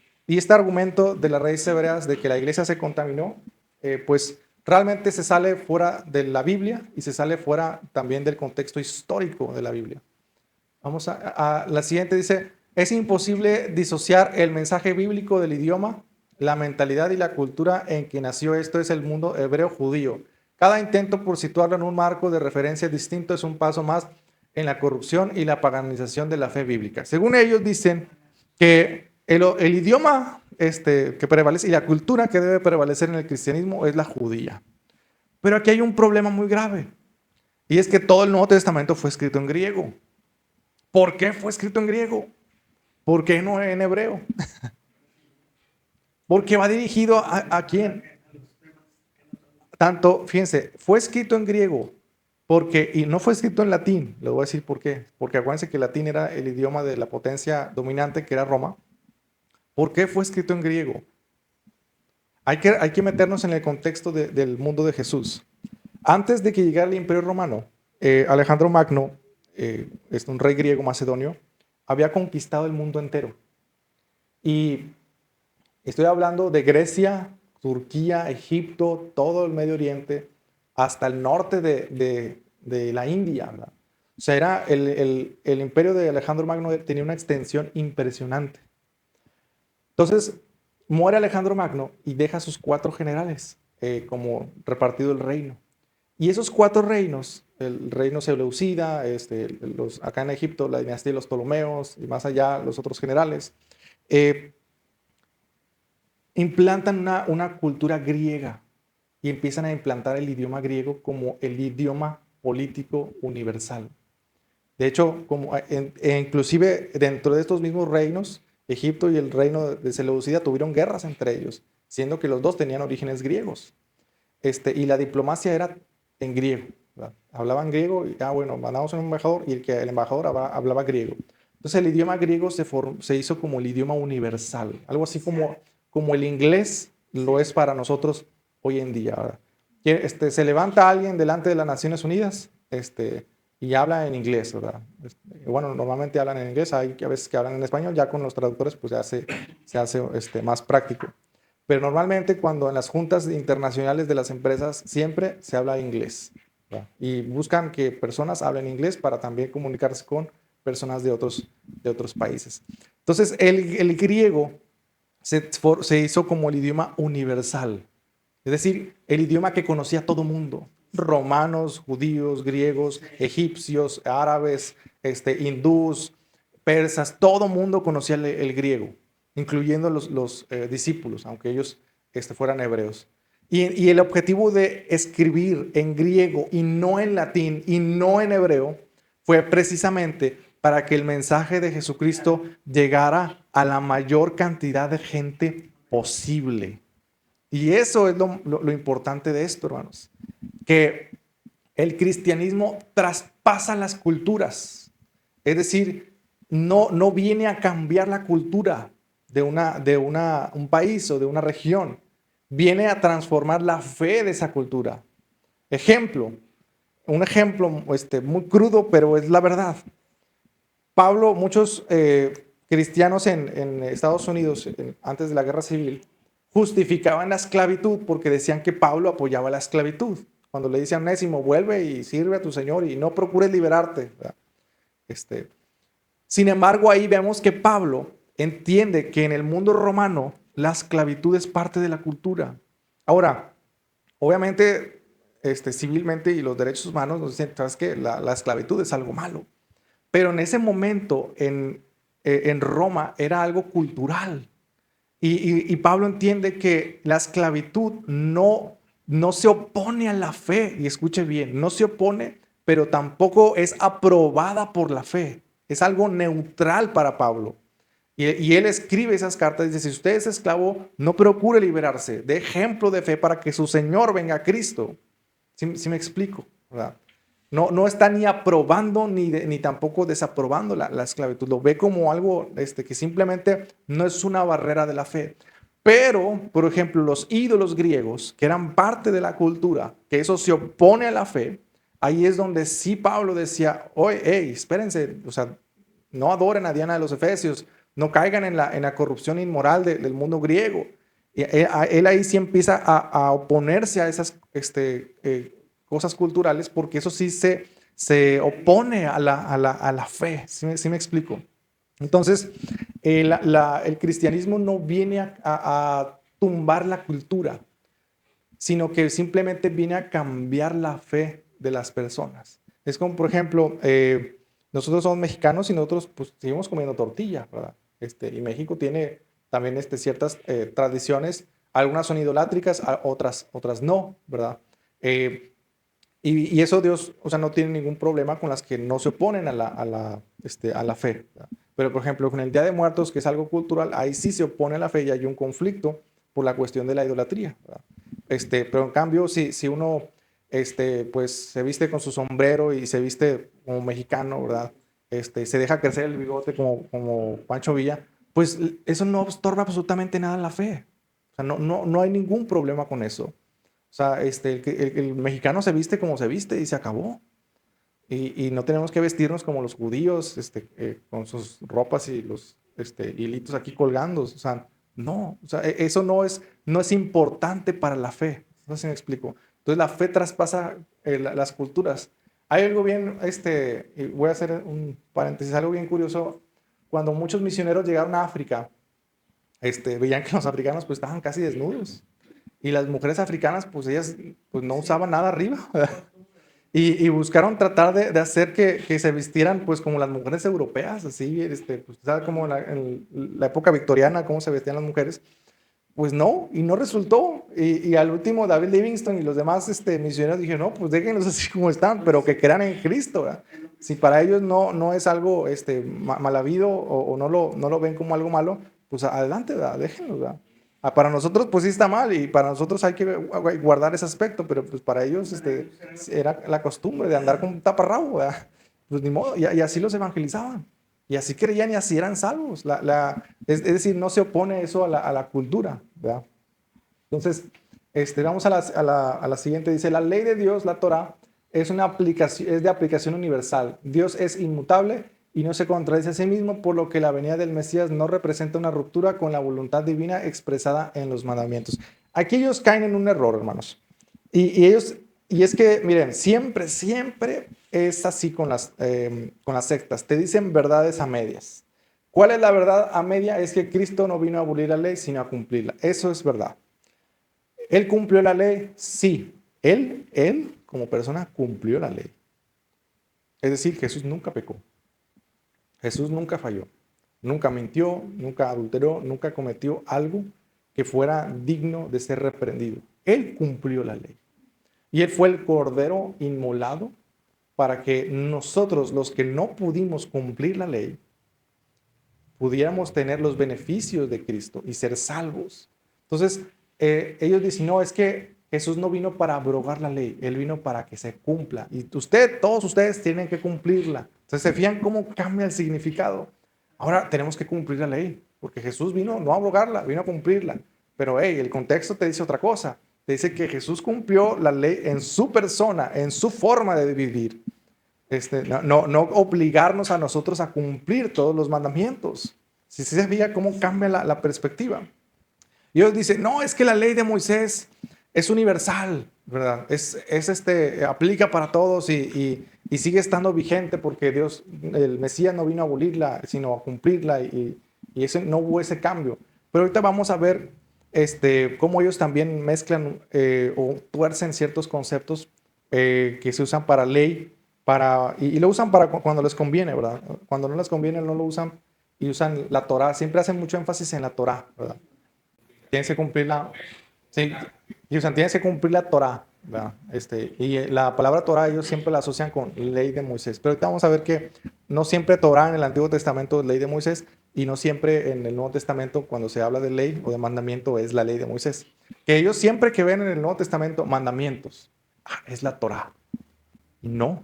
argumento de las raíces hebreas de que la iglesia se contaminó, pues realmente se sale fuera de la Biblia y se sale fuera también del contexto histórico de la Biblia. Vamos a la siguiente, dice, es imposible disociar el mensaje bíblico del idioma, la mentalidad y la cultura en que nació esto es el mundo hebreo judío. Cada intento por situarlo en un marco de referencia distinto es un paso más en la corrupción y la paganización de la fe bíblica. Según ellos dicen que el idioma que prevalece y la cultura que debe prevalecer en el cristianismo es la judía. Pero aquí hay un problema muy grave y es que todo el Nuevo Testamento fue escrito en griego. ¿Por qué fue escrito en griego? ¿Por qué no en hebreo? Porque va dirigido a quién. Tanto, fíjense, fue escrito en griego, y no fue escrito en latín. Les voy a decir por qué. Porque acuérdense que el latín era el idioma de la potencia dominante, que era Roma. ¿Por qué fue escrito en griego? Hay que meternos en el contexto del mundo de Jesús. Antes de que llegara el Imperio Romano, Alejandro Magno, es un rey griego macedonio, había conquistado el mundo entero. Y estoy hablando de Grecia, Turquía, Egipto, todo el Medio Oriente, hasta el norte de la India, ¿verdad? O sea, el imperio de Alejandro Magno tenía una extensión impresionante. Entonces, muere Alejandro Magno y deja a sus 4 generales como repartido el reino. Y esos 4 reinos, el reino Seleucida, acá en Egipto, la dinastía de los Ptolomeos, y más allá los otros generales, eh, implantan una cultura griega y empiezan a implantar el idioma griego como el idioma político universal. De hecho, inclusive dentro de estos mismos reinos, Egipto y el reino de Seleucida tuvieron guerras entre ellos, siendo que los dos tenían orígenes griegos. Y la diplomacia era en griego, ¿verdad? Hablaban griego y, bueno, mandamos a un embajador y el embajador hablaba griego. Entonces el idioma griego se hizo como el idioma universal, algo así como el inglés lo es para nosotros hoy en día, ¿verdad? Se levanta alguien delante de las Naciones Unidas y habla en inglés, ¿verdad? Bueno, normalmente hablan en inglés, hay a veces que hablan en español, ya con los traductores pues se hace más práctico. Pero normalmente cuando en las juntas internacionales de las empresas siempre se habla inglés, ¿verdad? Y buscan que personas hablen inglés para también comunicarse con personas de otros países. Entonces el griego se hizo como el idioma universal, es decir, el idioma que conocía todo mundo. Romanos, judíos, griegos, egipcios, árabes, hindús, persas, todo mundo conocía el griego, incluyendo los discípulos, aunque ellos fueran hebreos. Y el objetivo de escribir en griego y no en latín y no en hebreo fue precisamente para que el mensaje de Jesucristo llegara a la mayor cantidad de gente posible. Y eso es lo importante de esto, hermanos, que el cristianismo traspasa las culturas. Es decir, no viene a cambiar la cultura de un país o de una región. Viene a transformar la fe de esa cultura. Un ejemplo muy crudo, pero es la verdad. Pablo, muchos cristianos en Estados Unidos, antes de la guerra civil, justificaban la esclavitud porque decían que Pablo apoyaba la esclavitud. Cuando le dice a Onésimo, vuelve y sirve a tu Señor y no procures liberarte. Sin embargo, ahí vemos que Pablo entiende que en el mundo romano la esclavitud es parte de la cultura. Ahora, obviamente, civilmente y los derechos humanos nos dicen, ¿sabes qué? La esclavitud es algo malo. Pero en ese momento en Roma era algo cultural. Y Pablo entiende que la esclavitud no se opone a la fe, y escuche bien, no se opone, pero tampoco es aprobada por la fe. Es algo neutral para Pablo. Y él escribe esas cartas y dice, si usted es esclavo, no procure liberarse, de ejemplo de fe para que su Señor venga a Cristo. ¿Sí me explico? ¿Verdad? No está ni aprobando ni tampoco desaprobando la esclavitud. Lo ve como algo que simplemente no es una barrera de la fe. Pero, por ejemplo, los ídolos griegos, que eran parte de la cultura, que eso se opone a la fe, ahí es donde sí Pablo decía, oye, hey, espérense, o sea, no adoren a Diana de los Efesios, no caigan en la corrupción inmoral del mundo griego. Y él ahí sí empieza a oponerse a esas cosas culturales, porque eso sí se opone a la fe. ¿Sí me explico? Entonces, el cristianismo no viene a tumbar la cultura, sino que simplemente viene a cambiar la fe de las personas. Es como, por ejemplo, nosotros somos mexicanos y nosotros pues, seguimos comiendo tortilla, ¿verdad? Y México tiene también ciertas tradiciones, algunas son idolátricas, otras no, ¿verdad? Y eso Dios, o sea, no tiene ningún problema con las que no se oponen a la fe, ¿verdad? Pero, por ejemplo, con el Día de Muertos, que es algo cultural, ahí sí se opone la fe y hay un conflicto por la cuestión de la idolatría, ¿verdad? Pero en cambio, si uno pues, se viste con su sombrero y se viste como mexicano, ¿verdad? Se deja crecer el bigote como Pancho Villa, pues eso no estorba absolutamente nada en la fe. O sea, no hay ningún problema con eso. O sea, el mexicano se viste como se viste y se acabó. Y no tenemos que vestirnos como los judíos, con sus ropas y los hilitos aquí colgando. O sea, no, o sea, eso no es importante para la fe. No sé si me explico. Entonces la fe traspasa las culturas. Hay algo bien, y voy a hacer un paréntesis, algo bien curioso. Cuando muchos misioneros llegaron a África, veían que los africanos pues estaban casi desnudos. Y las mujeres africanas, pues ellas pues, no usaban nada arriba, ¿verdad? Y buscaron tratar de hacer que se vistieran pues como las mujeres europeas, así, pues, ¿sabes? Como en la época victoriana, cómo se vestían las mujeres. Pues no, y no resultó. Y al último David Livingstone y los demás misioneros dijeron, no, pues déjenlos así como están, pero que crean en Cristo, ¿verdad? Si para ellos no es algo mal habido o no lo ven como algo malo, pues adelante, ¿verdad? Déjenlos, ¿verdad? Para nosotros pues sí está mal y para nosotros hay que guardar ese aspecto, pero pues para ellos era la costumbre de andar con un taparrabo, ¿verdad? Pues ni modo, y así los evangelizaban. Y así creían y así eran salvos. Es decir, no se opone eso a la cultura, ¿verdad? Entonces, vamos a la siguiente. Dice, la ley de Dios, la Torah, es de aplicación universal. Dios es inmutable y no se contradice a sí mismo, por lo que la venida del Mesías no representa una ruptura con la voluntad divina expresada en los mandamientos. Aquí ellos caen en un error, hermanos. Y es que, miren, siempre es así con las sectas. Te dicen verdades a medias. ¿Cuál es la verdad a media? Es que Cristo no vino a abolir la ley, sino a cumplirla. Eso es verdad. ¿Él cumplió la ley? Sí. Él como persona cumplió la ley. Es decir, Jesús nunca pecó. Jesús nunca falló. Nunca mintió, nunca adulteró, nunca cometió algo que fuera digno de ser reprendido. Él cumplió la ley. Y Él fue el cordero inmolado para que nosotros, los que no pudimos cumplir la ley, pudiéramos tener los beneficios de Cristo y ser salvos. Entonces, ellos dicen, no, es que Jesús no vino para abrogar la ley, Él vino para que se cumpla. Y todos ustedes tienen que cumplirla. Entonces, ¿se fijan cómo cambia el significado? Ahora tenemos que cumplir la ley, porque Jesús vino no a abrogarla, vino a cumplirla. Pero, el contexto te dice otra cosa. Te dice que Jesús cumplió la ley en su persona, en su forma de vivir. No obligarnos a nosotros a cumplir todos los mandamientos. Si se fija cómo cambia la perspectiva. Y ellos dicen, no, es que la ley de Moisés es universal, ¿verdad? Aplica para todos y sigue estando vigente porque el Mesías no vino a abolirla, sino a cumplirla y no hubo ese cambio. Pero ahorita vamos a ver cómo ellos también mezclan o tuercen ciertos conceptos que se usan para ley, y lo usan para cuando les conviene, ¿verdad? Cuando no les conviene no lo usan y usan la Torah. Siempre hacen mucho énfasis en la Torah, ¿verdad? Tienes que cumplir sí, y usan, tienes que cumplir la Torah, ¿verdad? Y la palabra Torah ellos siempre la asocian con ley de Moisés. Pero ahorita vamos a ver que no siempre Torah en el Antiguo Testamento es ley de Moisés y no siempre en el Nuevo Testamento cuando se habla de ley o de mandamiento es la ley de Moisés. Que ellos siempre que ven en el Nuevo Testamento mandamientos, es la Torah. Y no.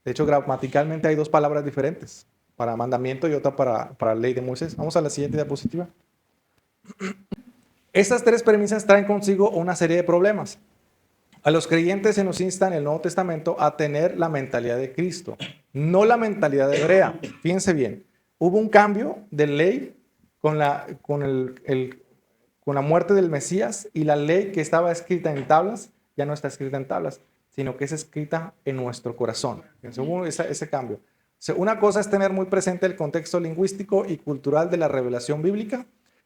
De hecho, gramaticalmente hay dos palabras diferentes, para mandamiento y otra para ley de Moisés. Vamos a la siguiente diapositiva. Estas tres premisas traen consigo una serie de problemas. A los creyentes se nos insta en el Nuevo Testamento a tener la mentalidad de Cristo, no la mentalidad hebrea. Fíjense bien, hubo un cambio de ley con la muerte del Mesías y la ley que estaba escrita en tablas ya no está escrita en tablas, sino que es escrita en nuestro corazón. Hubo ese cambio. Una cosa es tener muy presente el contexto lingüístico y cultural de la revelación bíblica,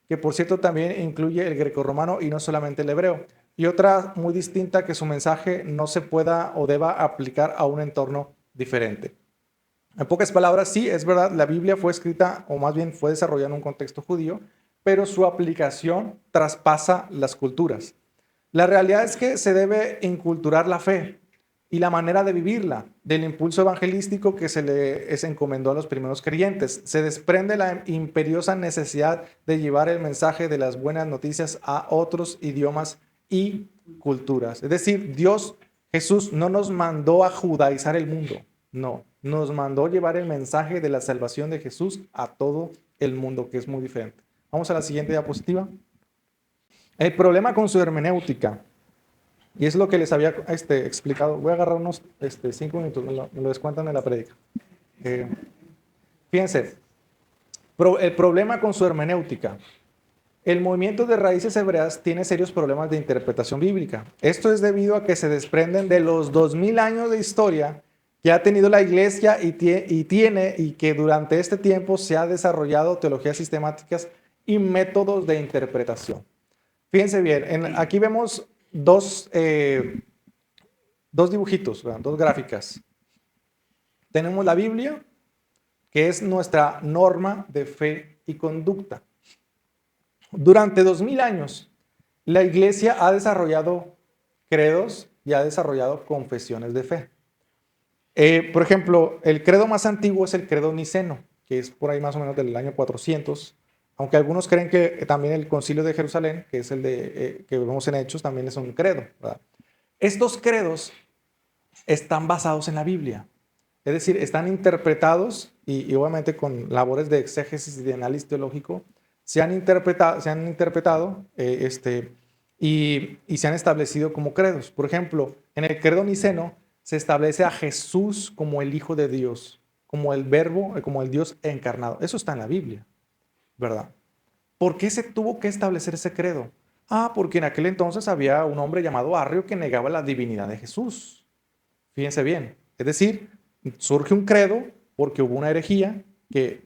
que por cierto también incluye el grecorromano y no solamente el hebreo. Y otra muy distinta, que su mensaje no se pueda o deba aplicar a un entorno diferente. En pocas palabras, sí, es verdad, la Biblia fue escrita, o más bien fue desarrollada en un contexto judío, pero su aplicación traspasa las culturas. La realidad es que se debe inculturar la fe, y la manera de vivirla, del impulso evangelístico que se les encomendó a los primeros creyentes. Se desprende la imperiosa necesidad de llevar el mensaje de las buenas noticias a otros idiomas y culturas. Es decir, Jesús no nos mandó a judaizar el mundo, no, nos mandó llevar el mensaje de la salvación de Jesús a todo el mundo, que es muy diferente. Vamos a la siguiente diapositiva. El problema con su hermenéutica, y es lo que les había explicado. Voy a agarrar unos 5 minutos, me lo descuentan en la prédica. Fíjense, el problema con su hermenéutica. El movimiento de raíces hebreas tiene serios problemas de interpretación bíblica. Esto es debido a que se desprenden de los 2000 años de historia que ha tenido la iglesia y que durante este tiempo se ha desarrollado teologías sistemáticas y métodos de interpretación. Fíjense bien, aquí vemos dos dibujitos, ¿verdad? Dos gráficas. Tenemos la Biblia, que es nuestra norma de fe y conducta. Durante 2000 años, la iglesia ha desarrollado credos y ha desarrollado confesiones de fe. Por ejemplo, el credo más antiguo es el credo niceno, que es por ahí más o menos del año 400, aunque algunos creen que también el Concilio de Jerusalén, que es el que vemos en Hechos, también es un credo, ¿verdad? Estos credos están basados en la Biblia, es decir, están interpretados y obviamente con labores de exégesis y de análisis teológico, se han interpretado y se han establecido como credos. Por ejemplo, en el credo niceno se establece a Jesús como el Hijo de Dios, como el Verbo, como el Dios encarnado. Eso está en la Biblia, ¿verdad? ¿Por qué se tuvo que establecer ese credo? Porque en aquel entonces había un hombre llamado Arrio que negaba la divinidad de Jesús. Fíjense bien. Es decir, surge un credo porque hubo una herejía que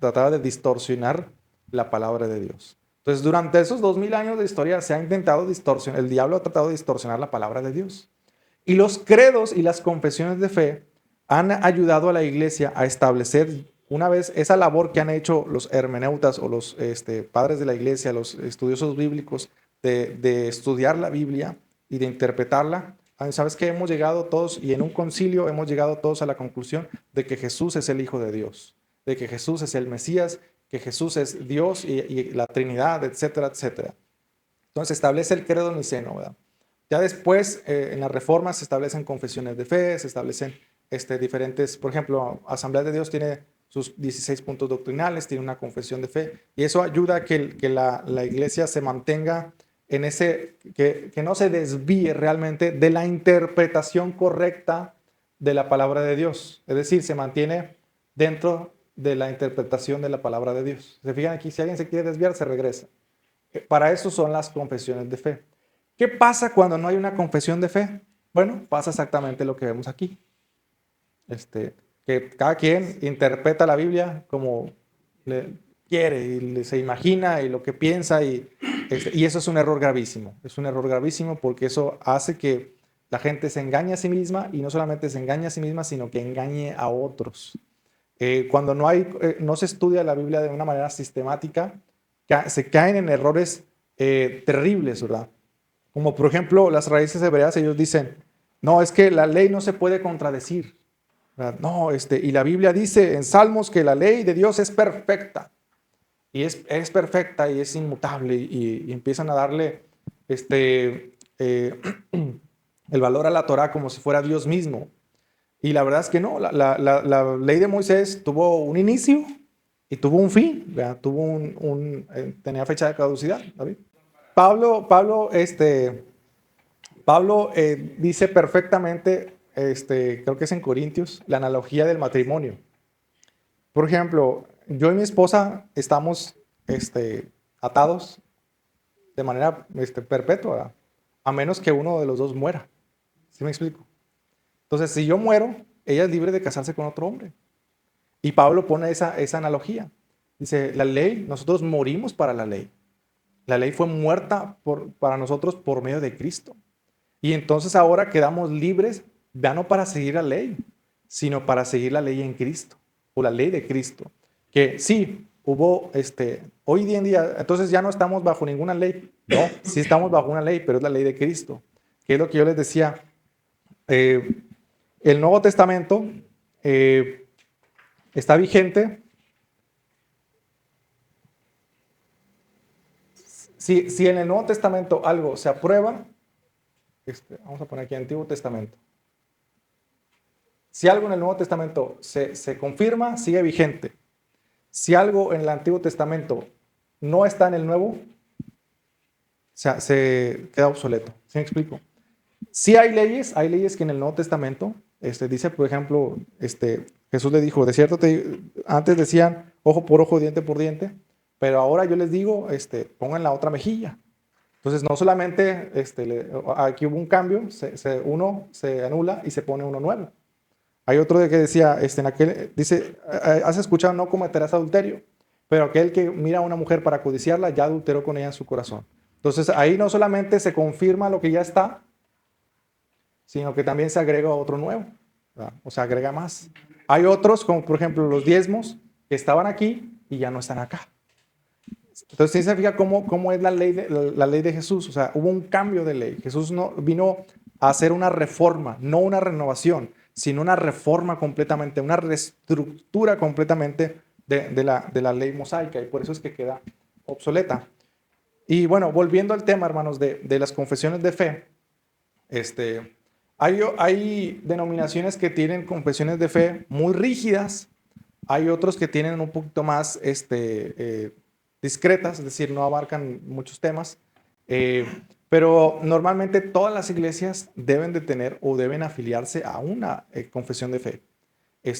trataba de distorsionar la palabra de Dios. Entonces, durante esos 2000 años de historia se ha intentado distorsionar, el diablo ha tratado de distorsionar la palabra de Dios. Y los credos y las confesiones de fe han ayudado a la iglesia a establecer, una vez esa labor que han hecho los hermeneutas o los padres de la iglesia, los estudiosos bíblicos, de estudiar la Biblia y de interpretarla. ¿Sabes qué? Hemos llegado todos, y en un concilio hemos llegado todos a la conclusión de que Jesús es el Hijo de Dios, de que Jesús es el Mesías, que Jesús es Dios y la Trinidad, etcétera, etcétera. Entonces se establece el credo niceno, ¿verdad? Ya después, en la Reforma, se establecen confesiones de fe, se establecen diferentes, por ejemplo, Asamblea de Dios tiene sus 16 puntos doctrinales, tiene una confesión de fe, y eso ayuda a que la iglesia se mantenga en que no se desvíe realmente de la interpretación correcta de la palabra de Dios. Es decir, se mantiene dentro de la interpretación de la palabra de Dios. Se fijan aquí, si alguien se quiere desviar, se regresa. Para eso son las confesiones de fe. ¿Qué pasa cuando no hay una confesión de fe? Bueno, pasa exactamente lo que vemos aquí. Que cada quien interpreta la Biblia como le quiere y se imagina y lo que piensa y eso es un error gravísimo. Es un error gravísimo porque eso hace que la gente se engañe a sí misma y no solamente se engañe a sí misma, sino que engañe a otros. Cuando no se estudia la Biblia de una manera sistemática, se caen en errores terribles, ¿verdad? Como por ejemplo las raíces hebreas, ellos dicen, no, es que la ley no se puede contradecir, ¿verdad? No, y la Biblia dice en Salmos que la ley de Dios es perfecta, y es perfecta y es inmutable, y empiezan a darle el valor a la Torah como si fuera Dios mismo. Y la verdad es que no, la ley de Moisés tuvo un inicio y tuvo un fin, ¿verdad? Tenía fecha de caducidad, ¿David? Pablo dice perfectamente, creo que es en Corintios, la analogía del matrimonio. Por ejemplo, yo y mi esposa estamos atados de manera perpetua, a menos que uno de los dos muera. ¿Sí me explico? Entonces, si yo muero, ella es libre de casarse con otro hombre. Y Pablo pone esa analogía. Dice, la ley, nosotros morimos para la ley. La ley fue muerta para nosotros por medio de Cristo. Y entonces ahora quedamos libres, ya no para seguir la ley, sino para seguir la ley en Cristo, o la ley de Cristo. Que sí, hubo, hoy en día, entonces ya no estamos bajo ninguna ley. No, sí estamos bajo una ley, pero es la ley de Cristo. Que es lo que yo les decía. Eh, el Nuevo Testamento está vigente. Si en el Nuevo Testamento algo se aprueba, vamos a poner aquí Antiguo Testamento. Si algo en el Nuevo Testamento se confirma, sigue vigente. Si algo en el Antiguo Testamento no está en el Nuevo, se queda obsoleto. ¿Sí me explico? Sí hay leyes que en el Nuevo Testamento, dice, por ejemplo, Jesús le dijo, de cierto, antes decían ojo por ojo, diente por diente, pero ahora yo les digo, pongan la otra mejilla. Entonces, no solamente aquí hubo un cambio, uno se anula y se pone uno nuevo. Hay otro de que decía, dice, has escuchado, no cometerás adulterio, pero aquel que mira a una mujer para codiciarla, ya adulteró con ella en su corazón. Entonces, ahí no solamente se confirma lo que ya está, sino que también se agrega otro nuevo, ¿verdad? O sea, agrega más. Hay otros, como por ejemplo los diezmos, que estaban aquí y ya no están acá. Entonces, ¿sí se fija cómo es la ley de Jesús? O sea, hubo un cambio de ley. Jesús no vino a hacer una reforma, no una renovación, sino una reforma completamente, una reestructura completamente de la ley mosaica, y por eso es que queda obsoleta. Y bueno, volviendo al tema, hermanos, de las confesiones de fe, hay denominaciones que tienen confesiones de fe muy rígidas, hay otros que tienen un poquito más discretas, es decir, no abarcan muchos temas, pero normalmente todas las iglesias deben de tener o deben afiliarse a una confesión de fe.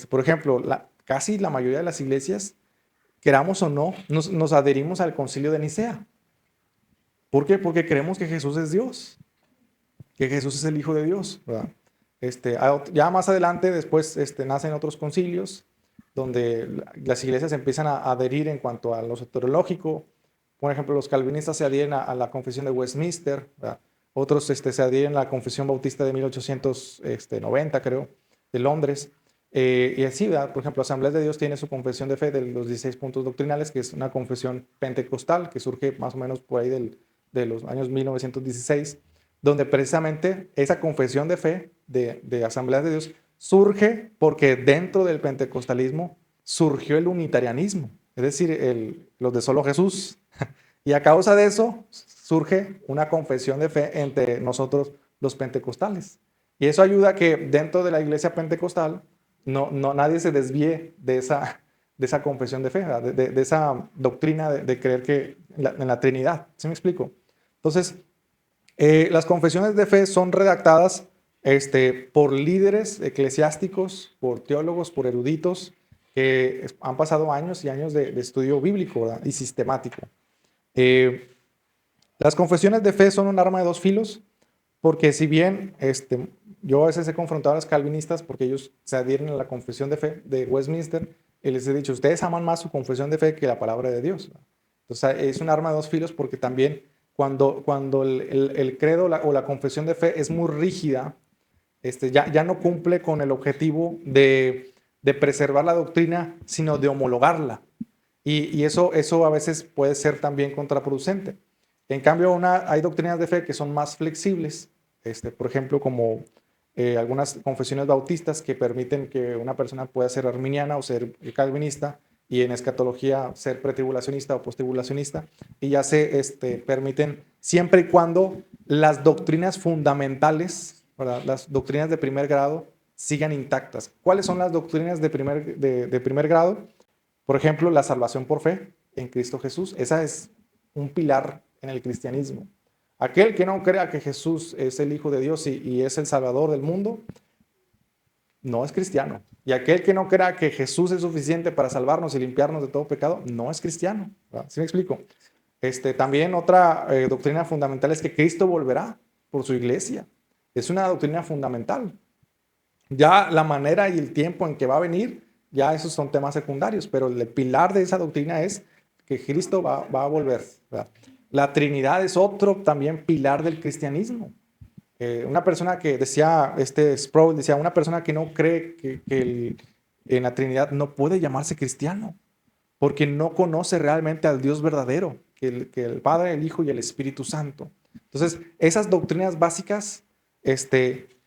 Por ejemplo, casi la mayoría de las iglesias, queramos o no, nos adherimos al Concilio de Nicea. ¿Por qué? Porque creemos que Jesús es Dios, que Jesús es el Hijo de Dios, ¿verdad? Ya más adelante, después nacen otros concilios, donde las iglesias empiezan a adherir en cuanto a lo soteriológico. Por ejemplo, los calvinistas se adhieren a la confesión de Westminster, ¿verdad? Otros se adhieren a la confesión bautista de 1890, creo, de Londres. Y así, ¿verdad? Por ejemplo, Asambleas de Dios tiene su confesión de fe de los 16 puntos doctrinales, que es una confesión pentecostal que surge más o menos por ahí de los años 1916, donde precisamente esa confesión de fe de Asambleas de Dios surge porque dentro del pentecostalismo surgió el unitarianismo, es decir, los de solo Jesús. Y a causa de eso surge una confesión de fe entre nosotros los pentecostales. Y eso ayuda a que dentro de la iglesia pentecostal nadie se desvíe de esa confesión de fe, de esa doctrina de creer que en la Trinidad. ¿Sí me explico? Entonces, las confesiones de fe son redactadas por líderes eclesiásticos, por teólogos, por eruditos, que han pasado años y años de estudio bíblico, ¿verdad? Y sistemático. Las confesiones de fe son un arma de dos filos, porque si bien yo a veces he confrontado a los calvinistas porque ellos se adhieren a la confesión de fe de Westminster, y les he dicho, ustedes aman más su confesión de fe que la palabra de Dios. Entonces es un arma de dos filos, porque también cuando el credo o la confesión de fe es muy rígida, ya no cumple con el objetivo de preservar la doctrina, sino de homologarla. Y eso a veces puede ser también contraproducente. En cambio, hay doctrinas de fe que son más flexibles, por ejemplo, como algunas confesiones bautistas que permiten que una persona pueda ser arminiana o ser calvinista, y en escatología ser pretribulacionista o posttribulacionista, y ya se permiten siempre y cuando las doctrinas fundamentales, ¿verdad? Las doctrinas de primer grado sigan intactas. ¿Cuáles son las doctrinas de primer grado? Por ejemplo, la salvación por fe en Cristo Jesús. Esa es un pilar en el cristianismo. Aquel que no crea que Jesús es el Hijo de Dios y es el Salvador del mundo, no es cristiano. Y aquel que no crea que Jesús es suficiente para salvarnos y limpiarnos de todo pecado, no es cristiano. ¿Sí me explico? También otra doctrina fundamental es que Cristo volverá por su iglesia. Es una doctrina fundamental. Ya la manera y el tiempo en que va a venir, ya esos son temas secundarios, pero el pilar de esa doctrina es que Cristo va a volver, ¿verdad? La Trinidad es otro también pilar del cristianismo. Una persona que decía, Sproul decía, una persona que no cree que en la Trinidad no puede llamarse cristiano, porque no conoce realmente al Dios verdadero, que el Padre, el Hijo y el Espíritu Santo. Entonces, esas doctrinas básicas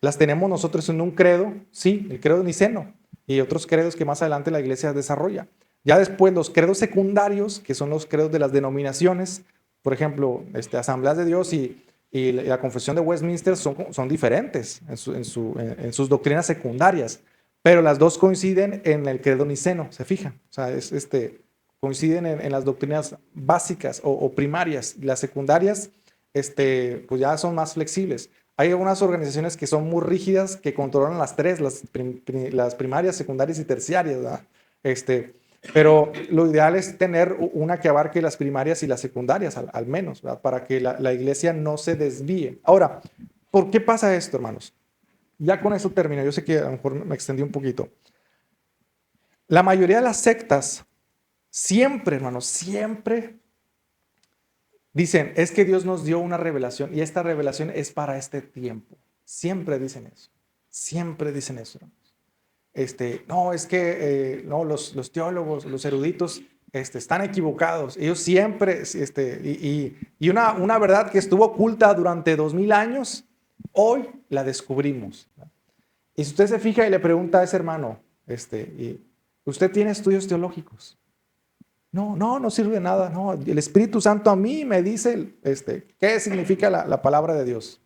Las tenemos nosotros en un credo, sí, el credo niceno, y otros credos que más adelante la iglesia desarrolla. Ya después los credos secundarios, que son los credos de las denominaciones, por ejemplo, Asambleas de Dios y la Confesión de Westminster son diferentes en sus doctrinas secundarias, pero las dos coinciden en el credo niceno, ¿se fijan? O sea, coinciden en las doctrinas básicas o primarias. Las secundarias pues ya son más flexibles. Hay algunas organizaciones que son muy rígidas, que controlan las tres, las primarias, secundarias y terciarias, ¿verdad? Pero lo ideal es tener una que abarque las primarias y las secundarias, al menos, ¿verdad? Para que la iglesia no se desvíe. Ahora, ¿por qué pasa esto, hermanos? Ya con eso termino. Yo sé que a lo mejor me extendí un poquito. La mayoría de las sectas siempre, hermanos, siempre dicen, es que Dios nos dio una revelación y esta revelación es para este tiempo. Siempre dicen eso. Siempre dicen eso, hermanos. No, es que no, los teólogos, los eruditos, están equivocados. Ellos siempre, y una verdad que estuvo oculta durante 2000 años, hoy la descubrimos. Y si usted se fija y le pregunta a ese hermano, ¿usted tiene estudios teológicos? No sirve de nada. No, el Espíritu Santo a mí me dice, qué significa la palabra de Dios.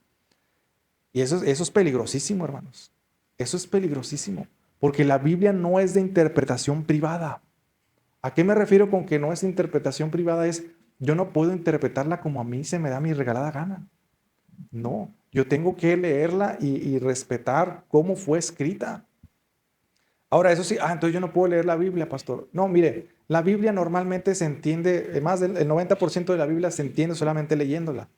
Y eso es peligrosísimo, hermanos. Eso es peligrosísimo. Porque la Biblia no es de interpretación privada. ¿A qué me refiero con que no es de interpretación privada? Yo no puedo interpretarla como a mí se me da mi regalada gana. No, yo tengo que leerla y respetar cómo fue escrita. Ahora, eso sí, entonces yo no puedo leer la Biblia, pastor. No, mire, la Biblia normalmente se entiende, más del 90% de la Biblia se entiende solamente leyéndola.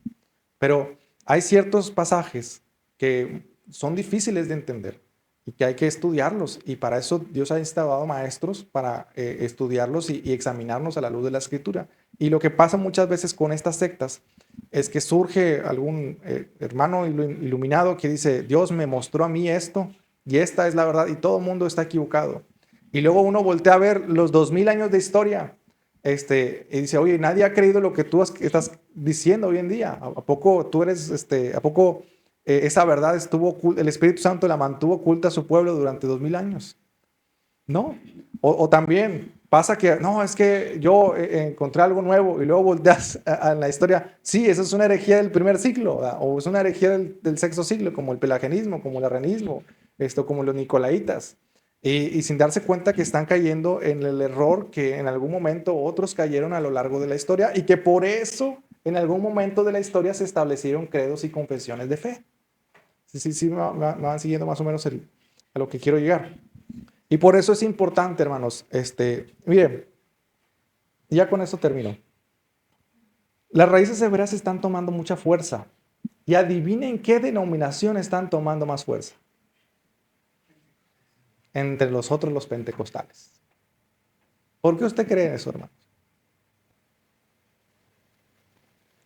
Pero hay ciertos pasajes que son difíciles de entender y que hay que estudiarlos. Y para eso Dios ha instalado maestros para estudiarlos y examinarnos a la luz de la Escritura. Y lo que pasa muchas veces con estas sectas es que surge algún hermano iluminado que dice, Dios me mostró a mí esto y esta es la verdad y todo el mundo está equivocado. Y luego uno voltea a ver los 2000 años de historia y dice, oye, nadie ha creído lo que tú estás diciendo hoy en día. ¿A poco tú eres, a poco esa verdad estuvo oculta, el Espíritu Santo la mantuvo oculta a su pueblo durante 2000 años? No. O también pasa que, no, es que yo encontré algo nuevo y luego volteas a la historia. Sí, eso es una herejía del primer siglo, ¿verdad? O es una herejía del sexto siglo, como el pelagianismo, como el arrianismo, como los nicolaitas. Y sin darse cuenta que están cayendo en el error que en algún momento otros cayeron a lo largo de la historia y que por eso en algún momento de la historia se establecieron credos y confesiones de fe. Sí, me van siguiendo más o menos a lo que quiero llegar. Y por eso es importante, hermanos. Miren, ya con esto termino. Las raíces hebreas están tomando mucha fuerza. Y adivinen qué denominación están tomando más fuerza. Entre los pentecostales. ¿Por qué usted cree eso, hermanos?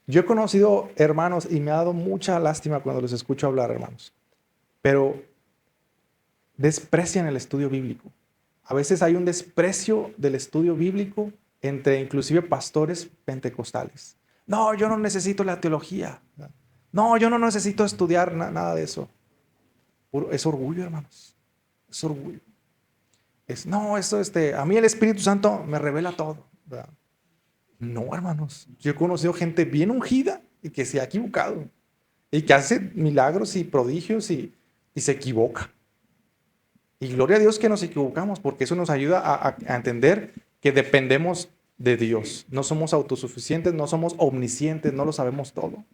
Yo he conocido hermanos y me ha dado mucha lástima cuando los escucho hablar, hermanos. Pero desprecian el estudio bíblico. A veces hay un desprecio del estudio bíblico entre inclusive pastores pentecostales. No, yo no necesito la teología. No, yo no necesito estudiar nada de eso. Es orgullo, hermanos. Es orgullo. A mí el Espíritu Santo me revela todo. ¿Verdad? No, hermanos. Yo he conocido gente bien ungida y que se ha equivocado. Y que hace milagros y prodigios y se equivoca. Y gloria a Dios que nos equivocamos, porque eso nos ayuda a entender que dependemos de Dios. No somos autosuficientes, no somos omniscientes, no lo sabemos todo.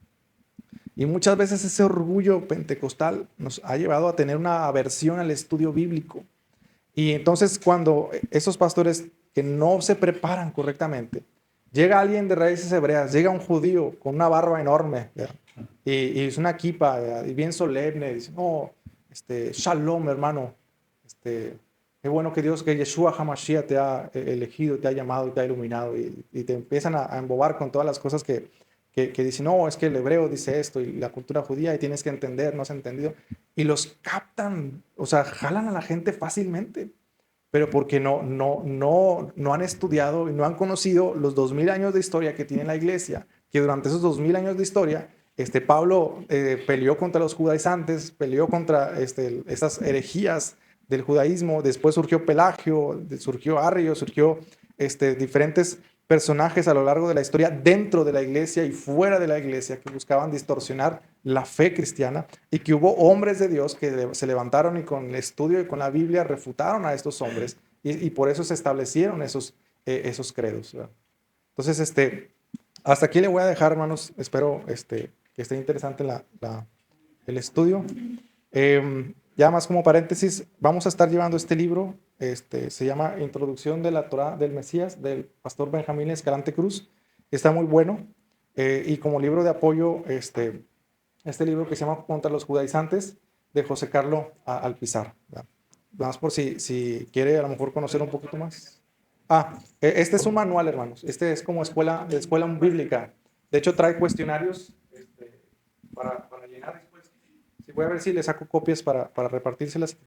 Y muchas veces ese orgullo pentecostal nos ha llevado a tener una aversión al estudio bíblico. Y entonces cuando esos pastores que no se preparan correctamente, llega alguien de raíces hebreas, llega un judío con una barba enorme, y es una kipa, y bien solemne, y dice, no, shalom, hermano. Es bueno que Dios, que Yeshua HaMashiach te ha elegido, te ha llamado, te ha iluminado y te empiezan a embobar con todas las cosas que dicen, no, es que el hebreo dice esto y la cultura judía y tienes que entender, no has entendido. Y los captan, o sea, jalan a la gente fácilmente, pero porque no han estudiado y no han conocido los 2000 años de historia que tiene la iglesia, que durante esos 2000 años de historia Pablo peleó contra los judaizantes, peleó contra esas herejías del judaísmo. Después surgió Pelagio, surgió Arrio, surgió diferentes personajes a lo largo de la historia dentro de la iglesia y fuera de la iglesia que buscaban distorsionar la fe cristiana, y que hubo hombres de Dios que se levantaron y con el estudio y con la Biblia refutaron a estos hombres, y por eso se establecieron esos credos, ¿verdad? Entonces, hasta aquí le voy a dejar, hermanos. Espero que esté interesante el estudio. Ya más como paréntesis, vamos a estar llevando este libro. Se llama Introducción de la Torá del Mesías, del pastor Benjamín Escalante Cruz. Está muy bueno. Y como libro de apoyo, este libro que se llama Contra los Judaizantes, de José Carlo Alpizar. ¿Verdad? Más por si quiere a lo mejor conocer un poquito más. Este es un manual, hermanos. Este es como escuela bíblica. De hecho, trae cuestionarios para llenar después. Sí, voy a ver si le saco copias para repartírselas.